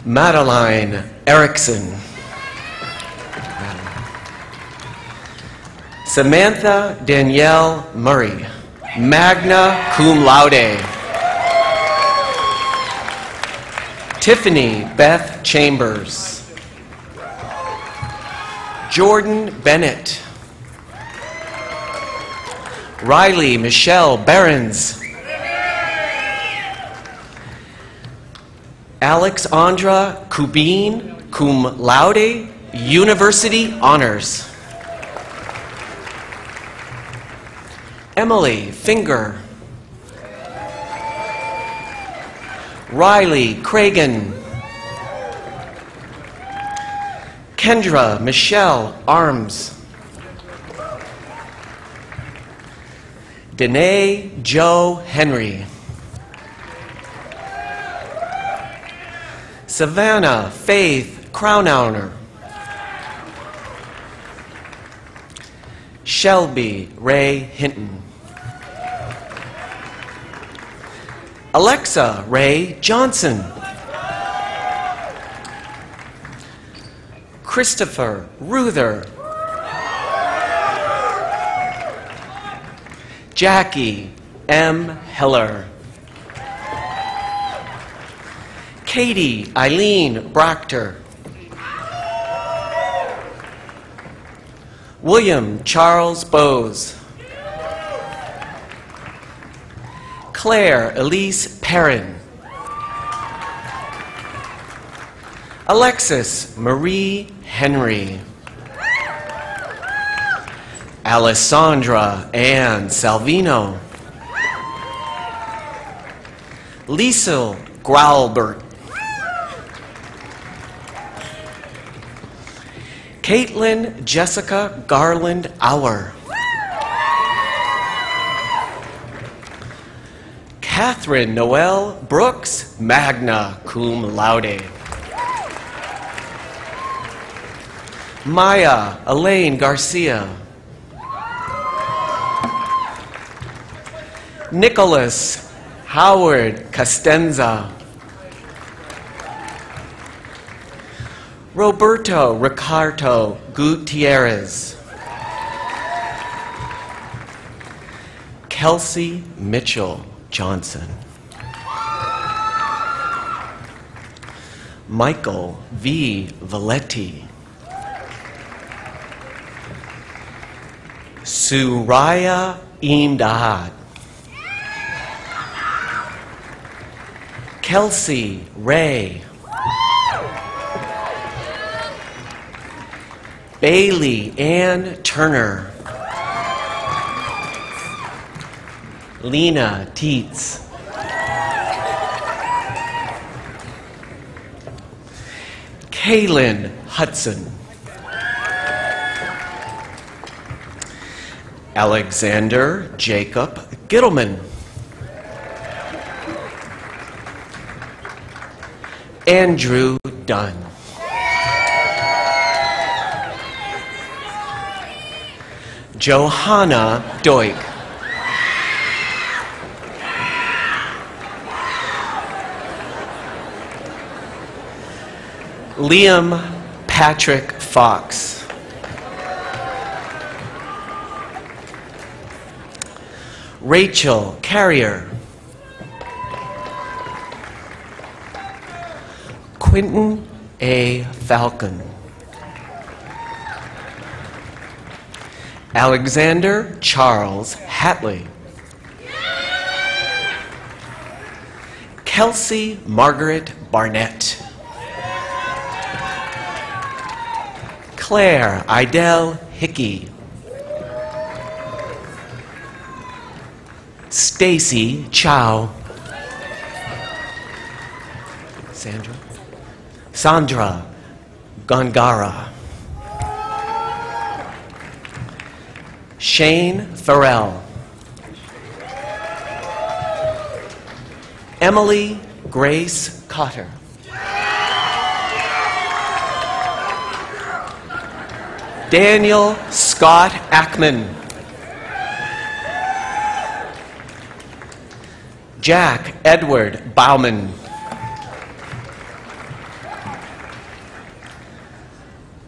Speaker 9: Madeline Erickson. Samantha Danielle Murray, magna cum laude. Tiffany Beth Chambers. Jordan Bennett. Riley Michelle Behrens. Alexandra Kubin, cum laude, University Honors. Emily Finger. Riley Cragen. Kendra Michelle Arms. Danae Joe Henry. Savannah Faith Crownowner. Shelby Ray Hinton. Alexa Ray Johnson. Christopher Ruther. Jackie M. Heller. Katie Eileen Brachter. William Charles Bowes. Claire Elise Perrin. Alexis Marie Henry. Alessandra Ann Salvino. Liesl Growlbert. Caitlin Jessica Garland Auer. Catherine Noel Brooks, magna cum laude. Maya Elaine Garcia. Nicholas Howard Castenza. Roberto Ricardo Gutierrez. Kelsey Mitchell Johnson. Michael V. Valetti. Suraya Imdad. Kelsey Ray. Bailey Ann Turner. Lena Teets. Kaylin Hudson. Alexander Jacob Gittleman. Andrew Dunn. Johanna Doig. Liam Patrick Fox. Rachel Carrier. Quentin A. Falcon. Alexander Charles Hatley. Kelsey Margaret Barnett. Claire Idell Hickey. Stacy Chow. Sandra Gongara. Shane Farrell. Emily Grace Cotter. Daniel Scott Ackman. Jack Edward Bauman.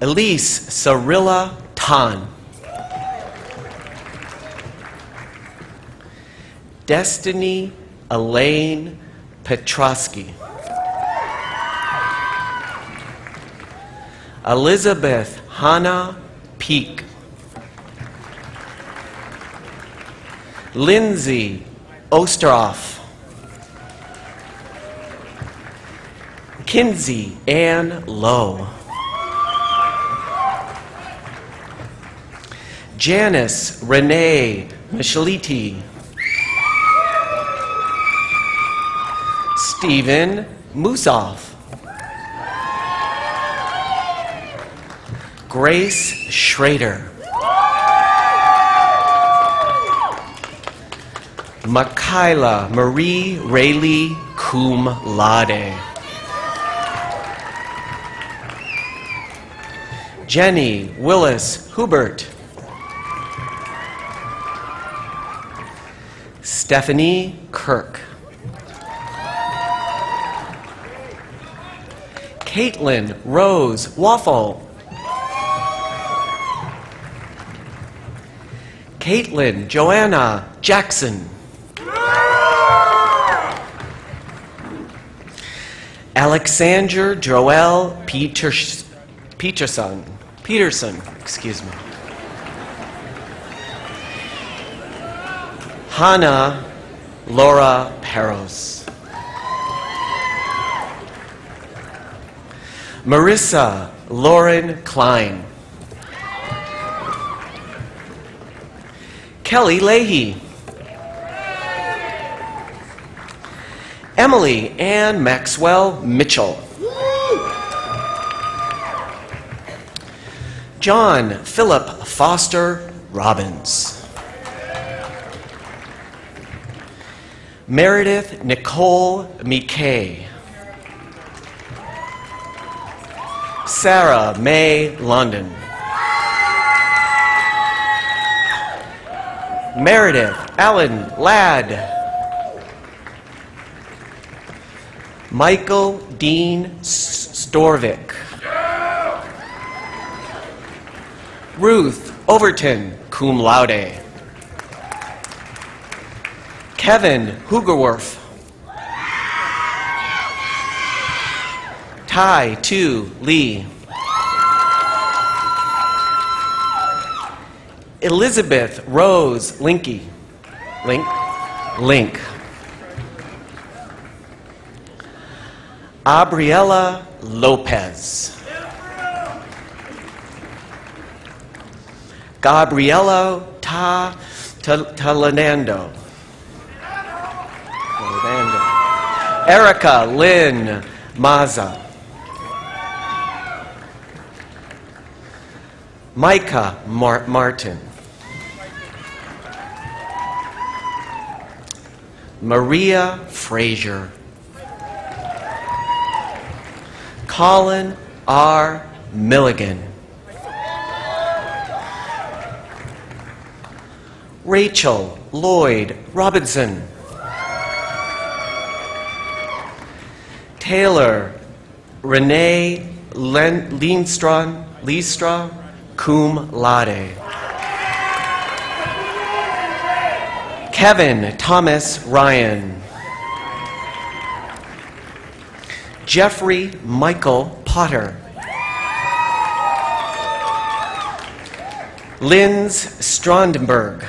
Speaker 9: Elise Cyrilla Tan. Destiny Elaine Petrosky. Elizabeth Hannah Peak. Lindsay Osteroff. Kinsey Ann Lowe. Janice Renee Micheliti. Stephen Musoff. Grace Schrader. Makayla Marie Rayleigh cum laude. Jenny Willis Hubert. Stephanie Kirk. Caitlin Rose Waffle. Caitlin Joanna Jackson. Alexander Joel Peterson, excuse me. Hannah Laura Peros. Marissa Lauren Klein. Kelly Leahy. Emily Ann Maxwell Mitchell. John Philip Foster Robbins. Meredith Nicole McKay. Sarah May London. Meredith Allen Ladd. Michael Dean Storvik. Ruth Overton, cum laude. Kevin Hugerworth. Tai Tu Lee. Elizabeth Rose Linky. Link. Abriela Lopez. Gabriela Talanando. Erica Lynn Maza. Micah Martin. Maria Frazier. Colin R. Milligan. Rachel Lloyd Robinson. Taylor Renee Leestra, cum laude. Kevin Thomas Ryan. Jeffrey Michael Potter. Linz Strondenberg.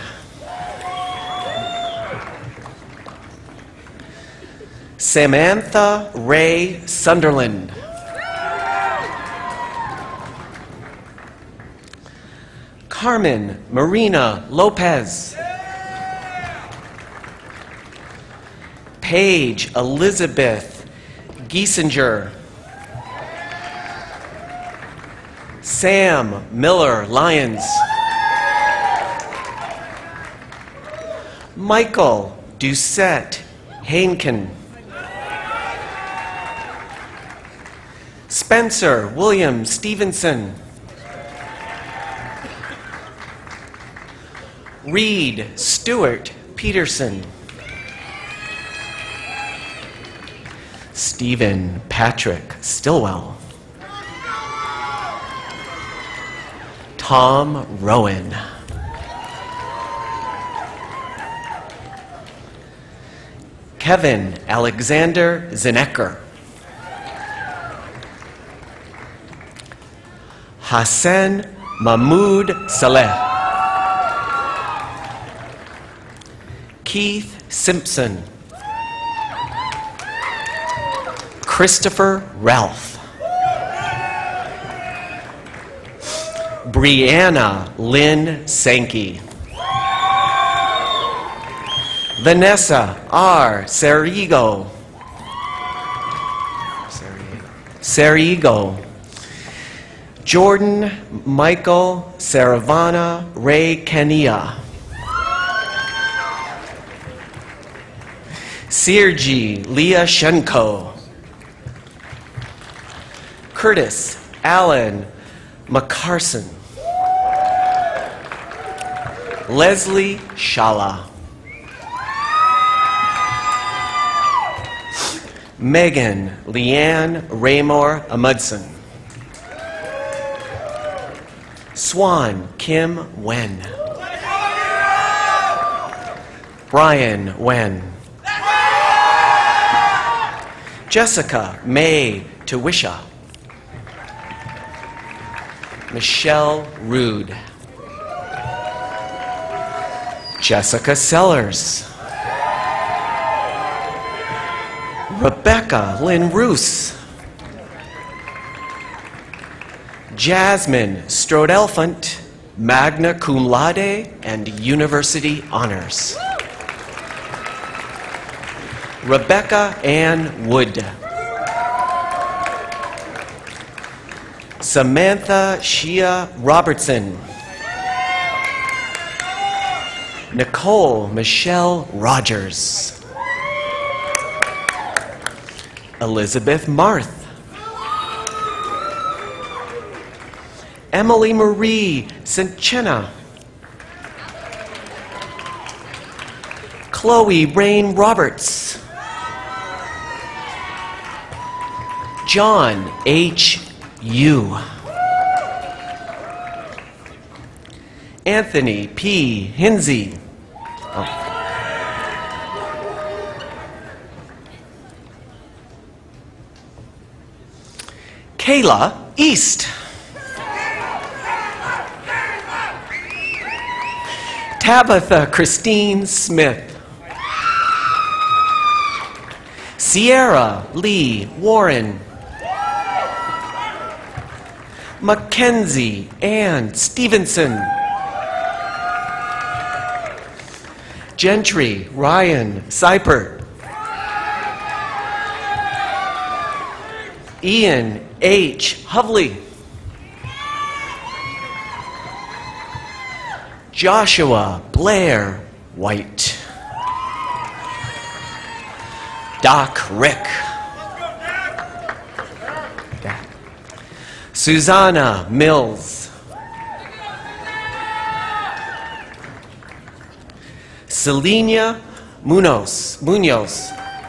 Speaker 9: Samantha Ray Sunderland. Carmen Marina Lopez. Paige Elizabeth Giesinger. Sam Miller Lyons. Michael Doucette Hainkin. Spencer William Stevenson. Reed Stewart Peterson. Stephen Patrick Stillwell. Tom Rowan. Kevin Alexander Zinecker. Hassan Mahmoud Saleh. Keith Simpson. Christopher Ralph. Brianna Lynn Sankey. Vanessa R. Serigo. Jordan Michael Saravana Ray Kania. Sirji Leah Shenko. Curtis Allen McCarson. Leslie Shala. Megan Leanne Raymore Amundsen. Swan Kim Wen. Brian Wen. Jessica May Tawisha. Michelle Rude. Jessica Sellers. Rebecca Lynn Roos. Jasmine Strodelfant, magna cum laude and university honors. Rebecca Ann Wood. Samantha Shia Robertson. Nicole Michelle Rogers. Elizabeth Marth. Emily Marie Senchena. Chloe Rain Roberts. John H. Yu. Anthony P. Hinsey. Kayla East. Tabitha Christine Smith. Sierra Lee Warren. Mackenzie Ann Stevenson. Gentry Ryan Seipert. Ian H. Hovley. Joshua Blair White. Doc Rick. Susanna Mills. Selenia Munoz,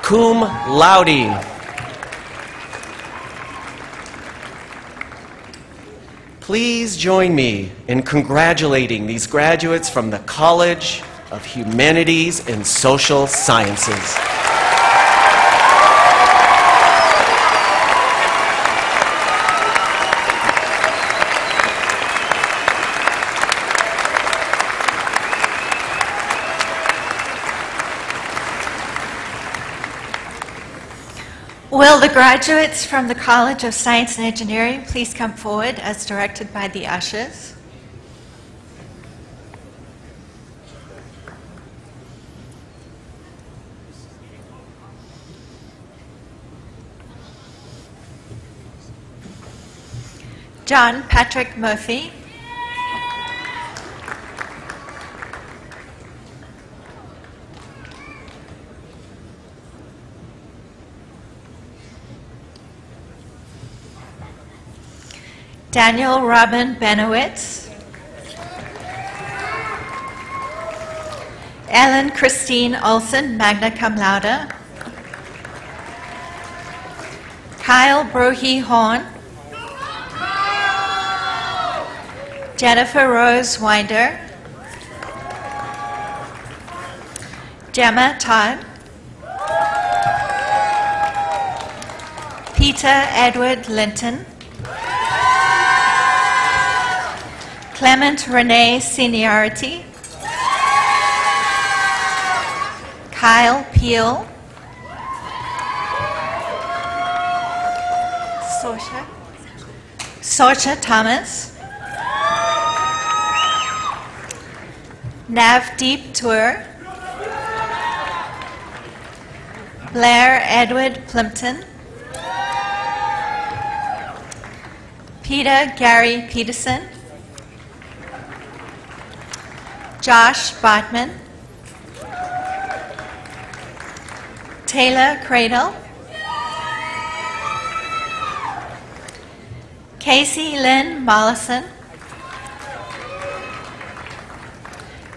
Speaker 9: cum laude. Please join me in congratulating these graduates from the College of Humanities and Social Sciences.
Speaker 10: Will the graduates from the College of Science and Engineering please come forward as directed by the ushers? John Patrick Murphy. Daniel Robin Benowitz. Ellen Christine Olson, magna cum laude. Kyle Brohe Horn. Jennifer Rose Winder. Gemma Todd. Peter Edward Linton. Clement Renee Seniority. Kyle Peel. Sorsha Thomas. Navdeep Tour. Blair Edward Plimpton. Peter Gary Peterson. Josh Bartman. Taylor Cradle. Casey Lynn Mollison.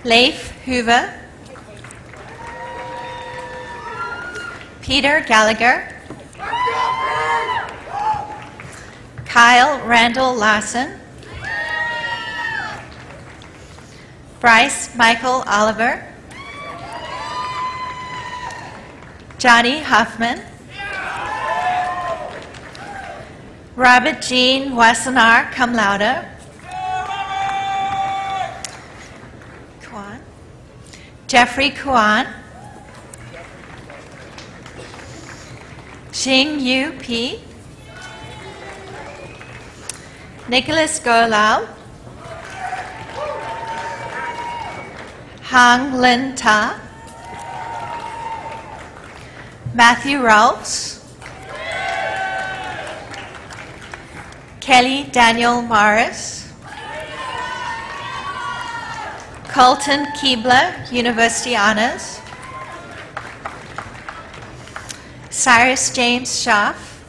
Speaker 10: Leif Hoover. Peter Gallagher. Kyle Randall Larson. Bryce Michael Oliver. Johnny Huffman. Robert Jean Wassenaar, cum laude. Kwan. Jeffrey Kwan. Xing Yu P. Nicholas Golal. Hang Lin Ta. Matthew Ralphs. Kelly Daniel Morris. Colton Keebler, University Honors. Cyrus James Schaff.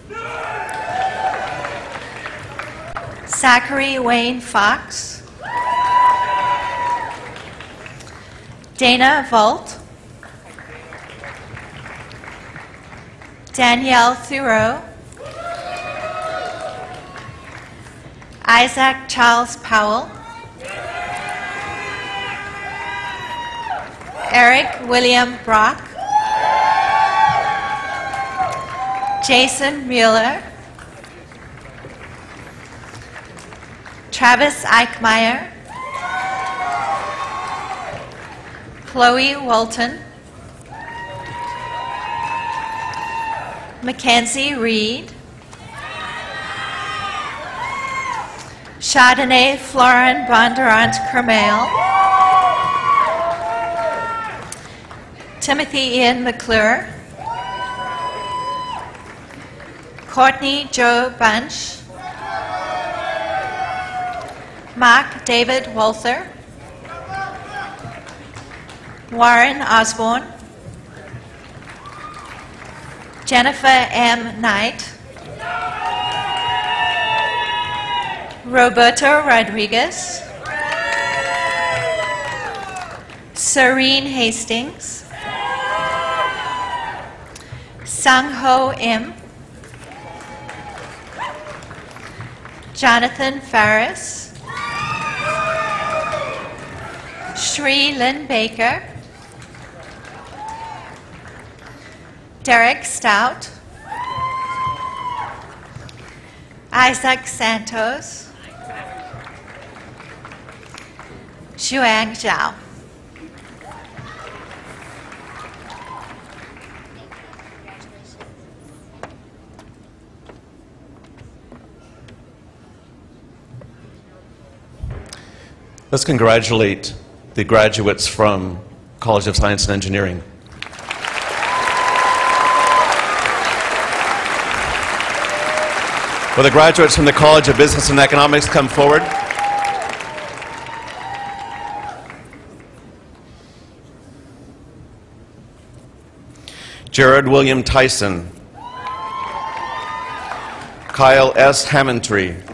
Speaker 10: Zachary Wayne Fox. Dana Volt. Danielle Thurow. Isaac Charles Powell. Eric William Brock. Jason Mueller. Travis Eichmeyer. Chloe Walton. Mackenzie Reed. Chardonnay Florin Bondurant Kermail. Timothy Ian McClure. Courtney Joe Bunch. Mark David Walther. Warren Osborne. Jennifer M. Knight. Roberto Rodriguez. Serene Hastings. Sang Ho M. Jonathan Farris, Shri Lynn Baker, Derek Stout, Isaac Santos, Xuang Zhao.
Speaker 11: Let's congratulate the graduates from College of Science and Engineering. Will the graduates from the College of Business and Economics come forward? Jared William Tyson, Kyle S. Hammondtree,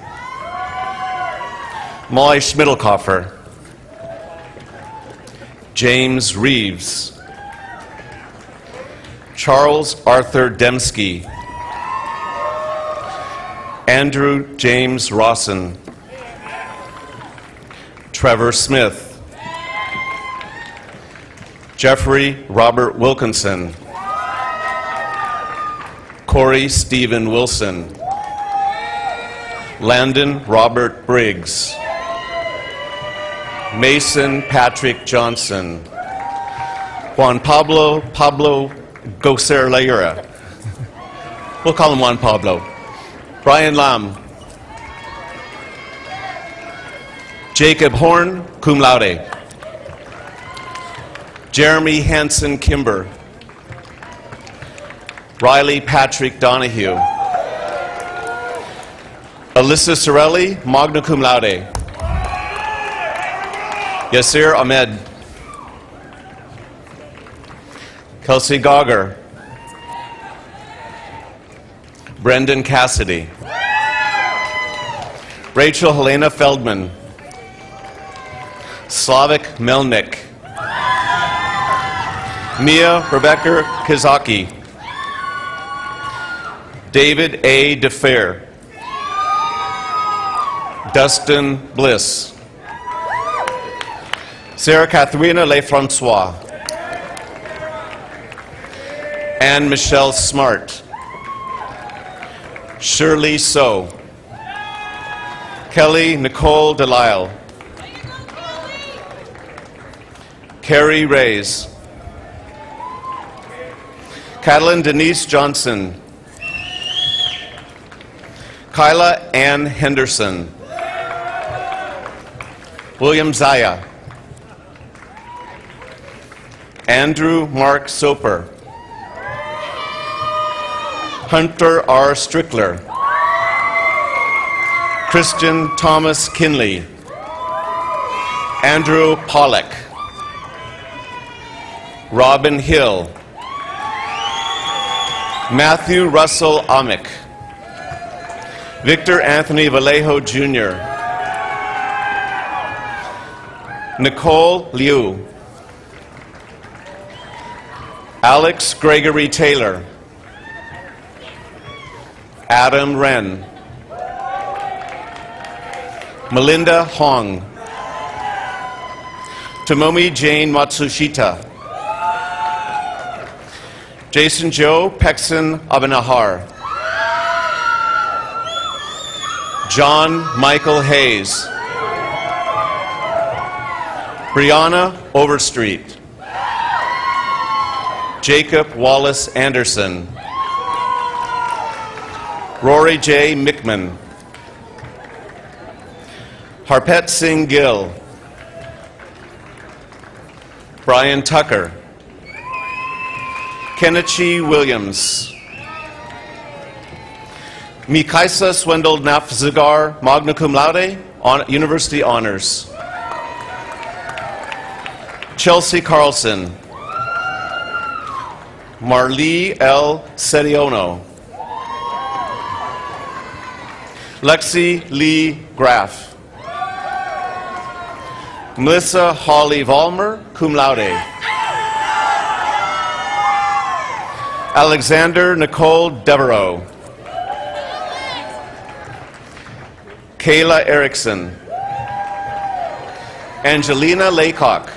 Speaker 11: Molly Schmidlkoffer, James Reeves, Charles Arthur Dembski, Andrew James Rawson, Trevor Smith, Jeffrey Robert Wilkinson, Corey Stephen Wilson, Landon Robert Briggs, Mason Patrick Johnson, Juan Pablo Goser Layura. We'll call him Juan Pablo. Brian Lam, Jacob Horn, cum laude. Jeremy Hansen Kimber, Riley Patrick Donahue, Alyssa Sorelli, magna cum laude. Yasir Ahmed, Kelsey Gauger, Brendan Cassidy, Rachel Helena Feldman, Slavik Melnik, Mia Rebecca Kazaki, David A. DeFair, Dustin Bliss, Sarah Catherine Lefrancois, Anne Michelle Smart, Shirley So, Kelly Nicole Delisle, Carrie Reyes, Catalin Denise Johnson, Kyla Ann Henderson, William Zaya, Andrew Mark Soper, Hunter R. Strickler, Christian Thomas Kinley, Andrew Pollack, Robin Hill, Matthew Russell Amick, Victor Anthony Vallejo Jr., Nicole Liu, Alex Gregory Taylor, Adam Wren, Melinda Hong, Tomomi Jane Matsushita, Jason Joe Pexon Abanahar, John Michael Hayes, Brianna Overstreet, Jacob Wallace Anderson, Rory J. Mickman, Harpet Singh Gill, Brian Tucker, Kenichi Williams, Mikaisa Swendel Nafzigar, magna cum laude, University Honors, Chelsea Carlson, Marlee L. Sediono, Lexi Lee Graff, Melissa Holly Vollmer, cum laude, Alexander Nicole Devereaux, Kayla Erickson. Angelina Laycock.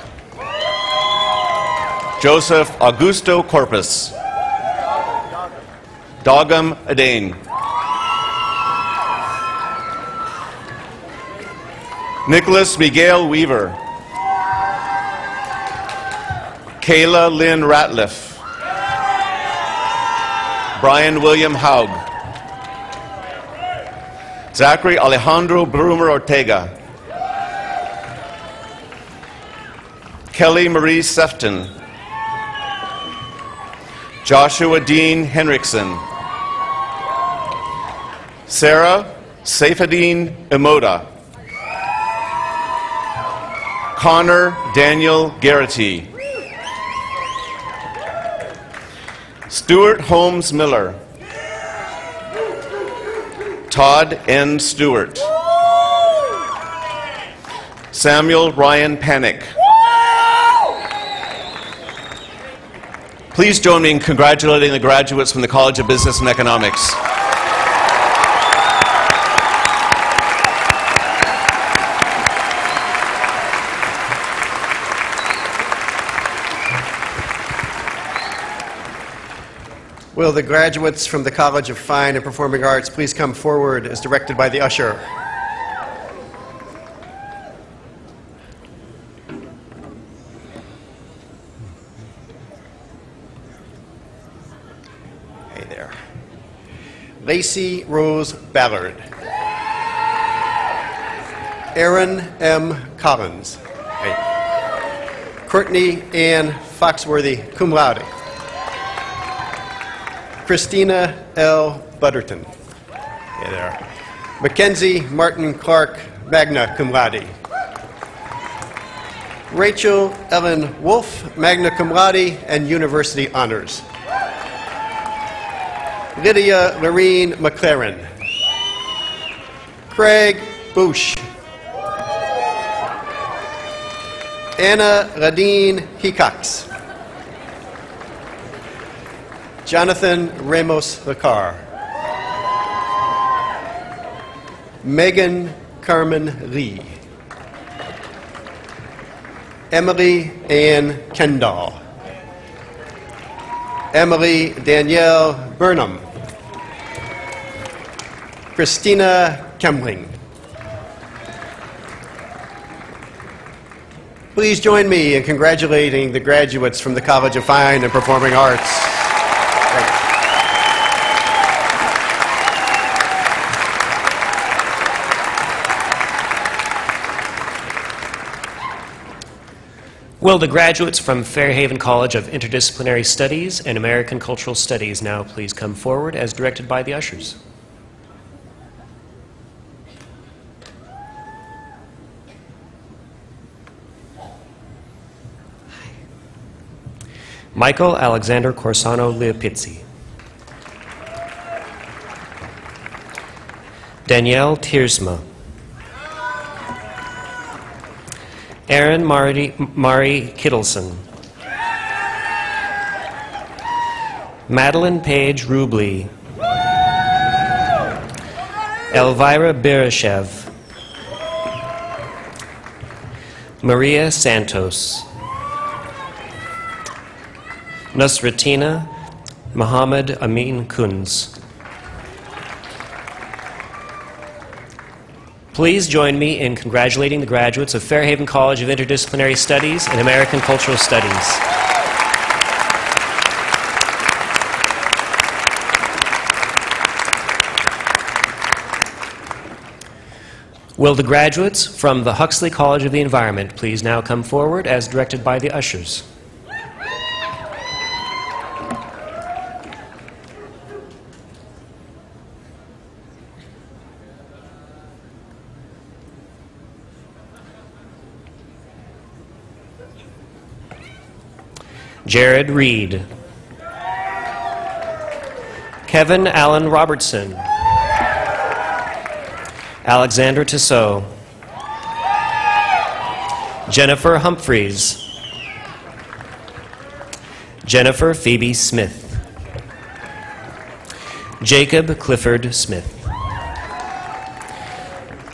Speaker 11: Joseph Augusto Corpus. Dogam Adain. Nicholas Miguel Weaver. Kayla Lynn Ratliff. Brian William Haug. Zachary Alejandro Brumer Ortega. Kelly Marie Sefton. Joshua Dean Henriksen. Sarah Saifadine Emoda. Connor Daniel Garrity. Stuart Holmes Miller. Todd N. Stewart. Samuel Ryan Panic. Please join me in congratulating the graduates from the College of Business and Economics.
Speaker 12: Will the graduates from the College of Fine and Performing Arts please come forward as directed by the usher? Hey there. Lacey Rose Ballard. Aaron M. Collins. Hey. Courtney Ann Foxworthy, cum laude. Christina L. Butterton. Hey there. Mackenzie Martin Clark, magna cum laude. Rachel Ellen Wolf, magna cum laude and university honors. Lydia Lorene McLaren. Craig Bush. Anna Radine Hickox. Jonathan Ramos Lacar. Megan Carmen Lee. Emily Ann Kendall. Emily Danielle Burnham. Christina Kemling. Please join me in congratulating the graduates from the College of Fine and Performing Arts.
Speaker 13: Will the graduates from Fairhaven College of Interdisciplinary Studies and American Cultural Studies now please come forward as directed by the ushers? Michael Alexander Corsano Leopizzi. Danielle Tiersma. Aaron Mari Kittleson. Madeline Page Rubley. Elvira Bereshev. Maria Santos. Nusratina Muhammad Amin Kunz. Please join me in congratulating the graduates of Fairhaven College of Interdisciplinary Studies and American Cultural Studies. Will the graduates from the Huxley College of the Environment please now come forward as directed by the ushers? Jared Reed. Kevin Allen Robertson. Alexander Tissot. Jennifer Humphreys. Jennifer Phoebe Smith. Jacob Clifford Smith.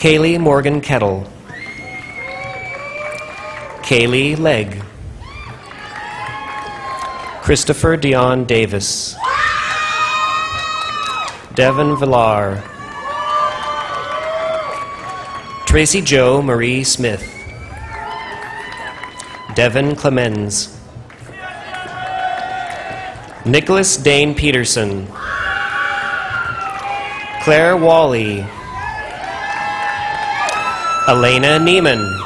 Speaker 13: Kaylee Morgan Kettle. Kaylee Legg. Christopher Dion Davis. Devin Villar. Tracy Jo Marie Smith. Devin Clemens. Nicholas Dane Peterson. Claire Wally. Elena Neiman.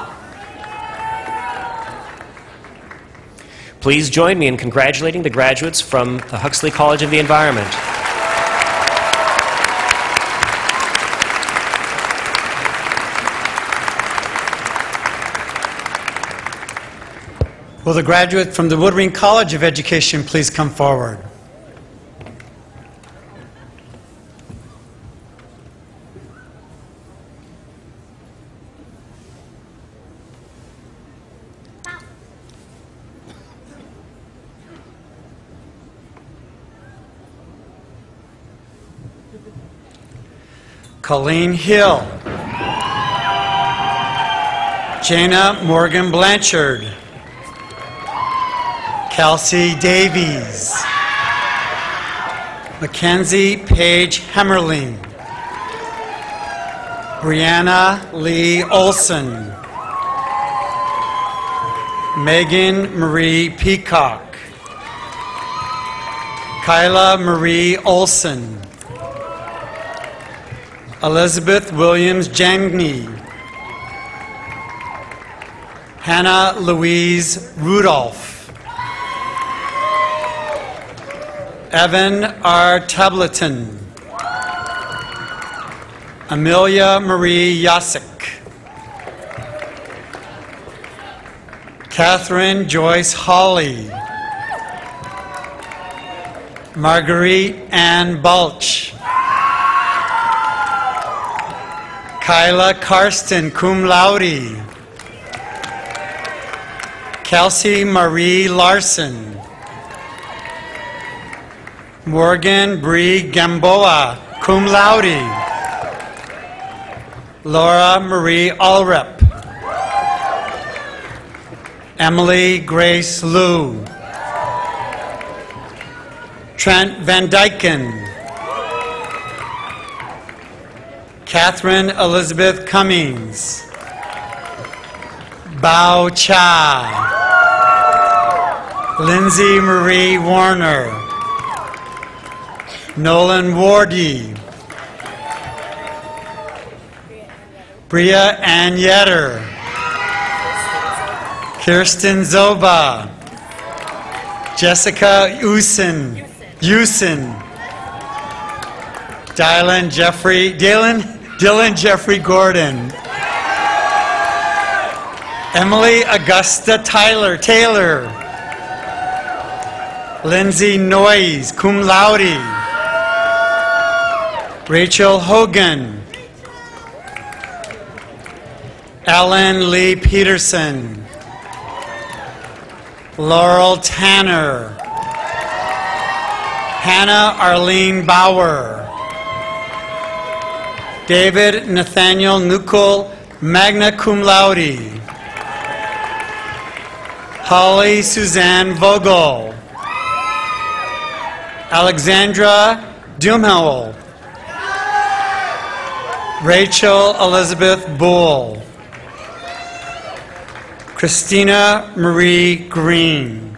Speaker 13: Please join me in congratulating the graduates from the Huxley College of the Environment.
Speaker 14: Will the graduate from the Woodring College of Education please come forward? Colleen Hill. Jana Morgan Blanchard. Kelsey Davies. Mackenzie Paige Hemmerling. Brianna Lee Olson. Megan Marie Peacock. Kyla Marie Olson. Elizabeth Williams Jangny. Hannah Louise Rudolph. Evan R. Tableton. Amelia Marie Yasik. Catherine Joyce Hawley. Marguerite Ann Balch. Kyla Karsten, cum laude. Kelsey Marie Larson. Morgan Bree Gamboa, cum laude. Laura Marie Allrep. Emily Grace Liu. Trent Van Dyken. Catherine Elizabeth Cummings. Bao Cha. Lindsay Marie Warner. Nolan Wardy. Bria Ann Yetter. Kirsten Zoba. Jessica Usen. Dylan Jeffrey Gordon. Emily Augusta Taylor. Lindsay Noyes, cum laude. Rachel Hogan. Ellen Lee Peterson. Laurel Tanner. Hannah Arlene Bauer. David Nathaniel Nuckel, magna cum laude. Holly Suzanne Vogel. Alexandra Dumhowell. Rachel Elizabeth Bull. Christina Marie Green.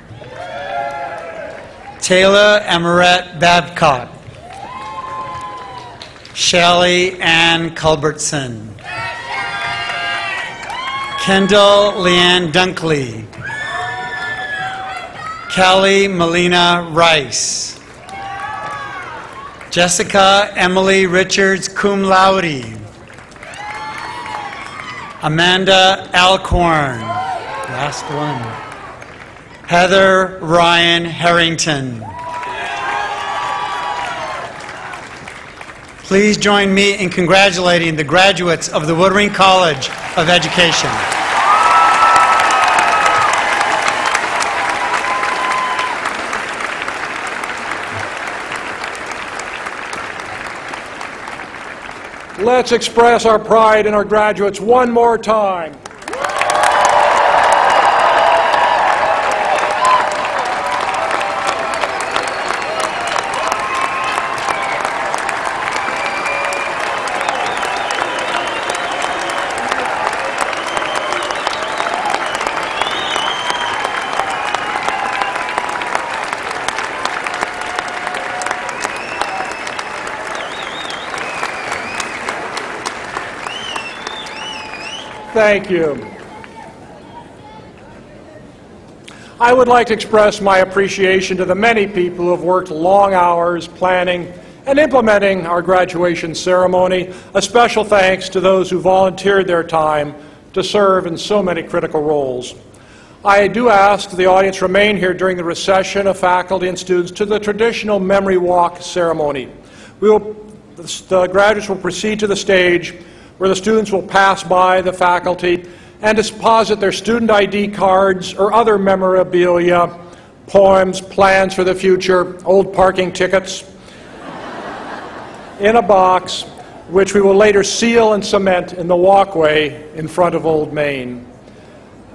Speaker 14: Taylor Amoret Babcock. Shelley Ann Culbertson. Kendall Leanne Dunkley. Callie Melina Rice. Jessica Emily Richards, cum laude. Amanda Alcorn. Last one. Heather Ryan Harrington. Please join me in congratulating the graduates of the Woodring College of Education.
Speaker 2: Let's express our pride in our graduates one more time. Thank you. I would like to express my appreciation to the many people who have worked long hours planning and implementing our graduation ceremony. A special thanks to those who volunteered their time to serve in so many critical roles. I do ask the audience remain here during the recession of faculty and students to the traditional memory walk ceremony. The graduates will proceed to the stage where the students will pass by the faculty and deposit their student ID cards or other memorabilia, poems, plans for the future, old parking tickets, in a box, which we will later seal and cement in the walkway in front of Old Main.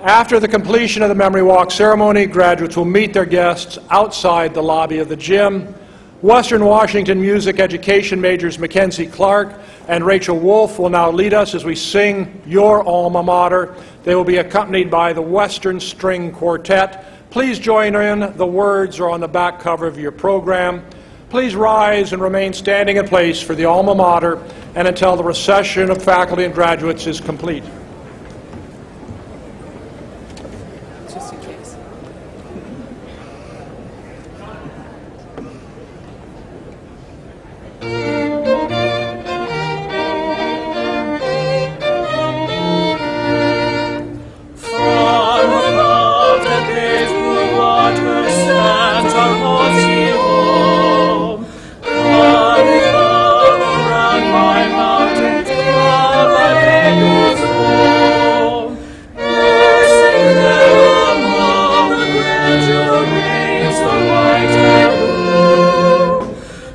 Speaker 2: After the completion of the Memory Walk ceremony, graduates will meet their guests outside the lobby of the gym. Western Washington music education majors Mackenzie Clark and Rachel Wolf will now lead us as we sing Your Alma Mater. They will be accompanied by the Western String Quartet. Please join in. The words are on the back cover of your program. Please rise and remain standing in place for the Alma Mater and until the recession of faculty and graduates is complete.
Speaker 4: Just in case.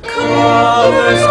Speaker 3: Covers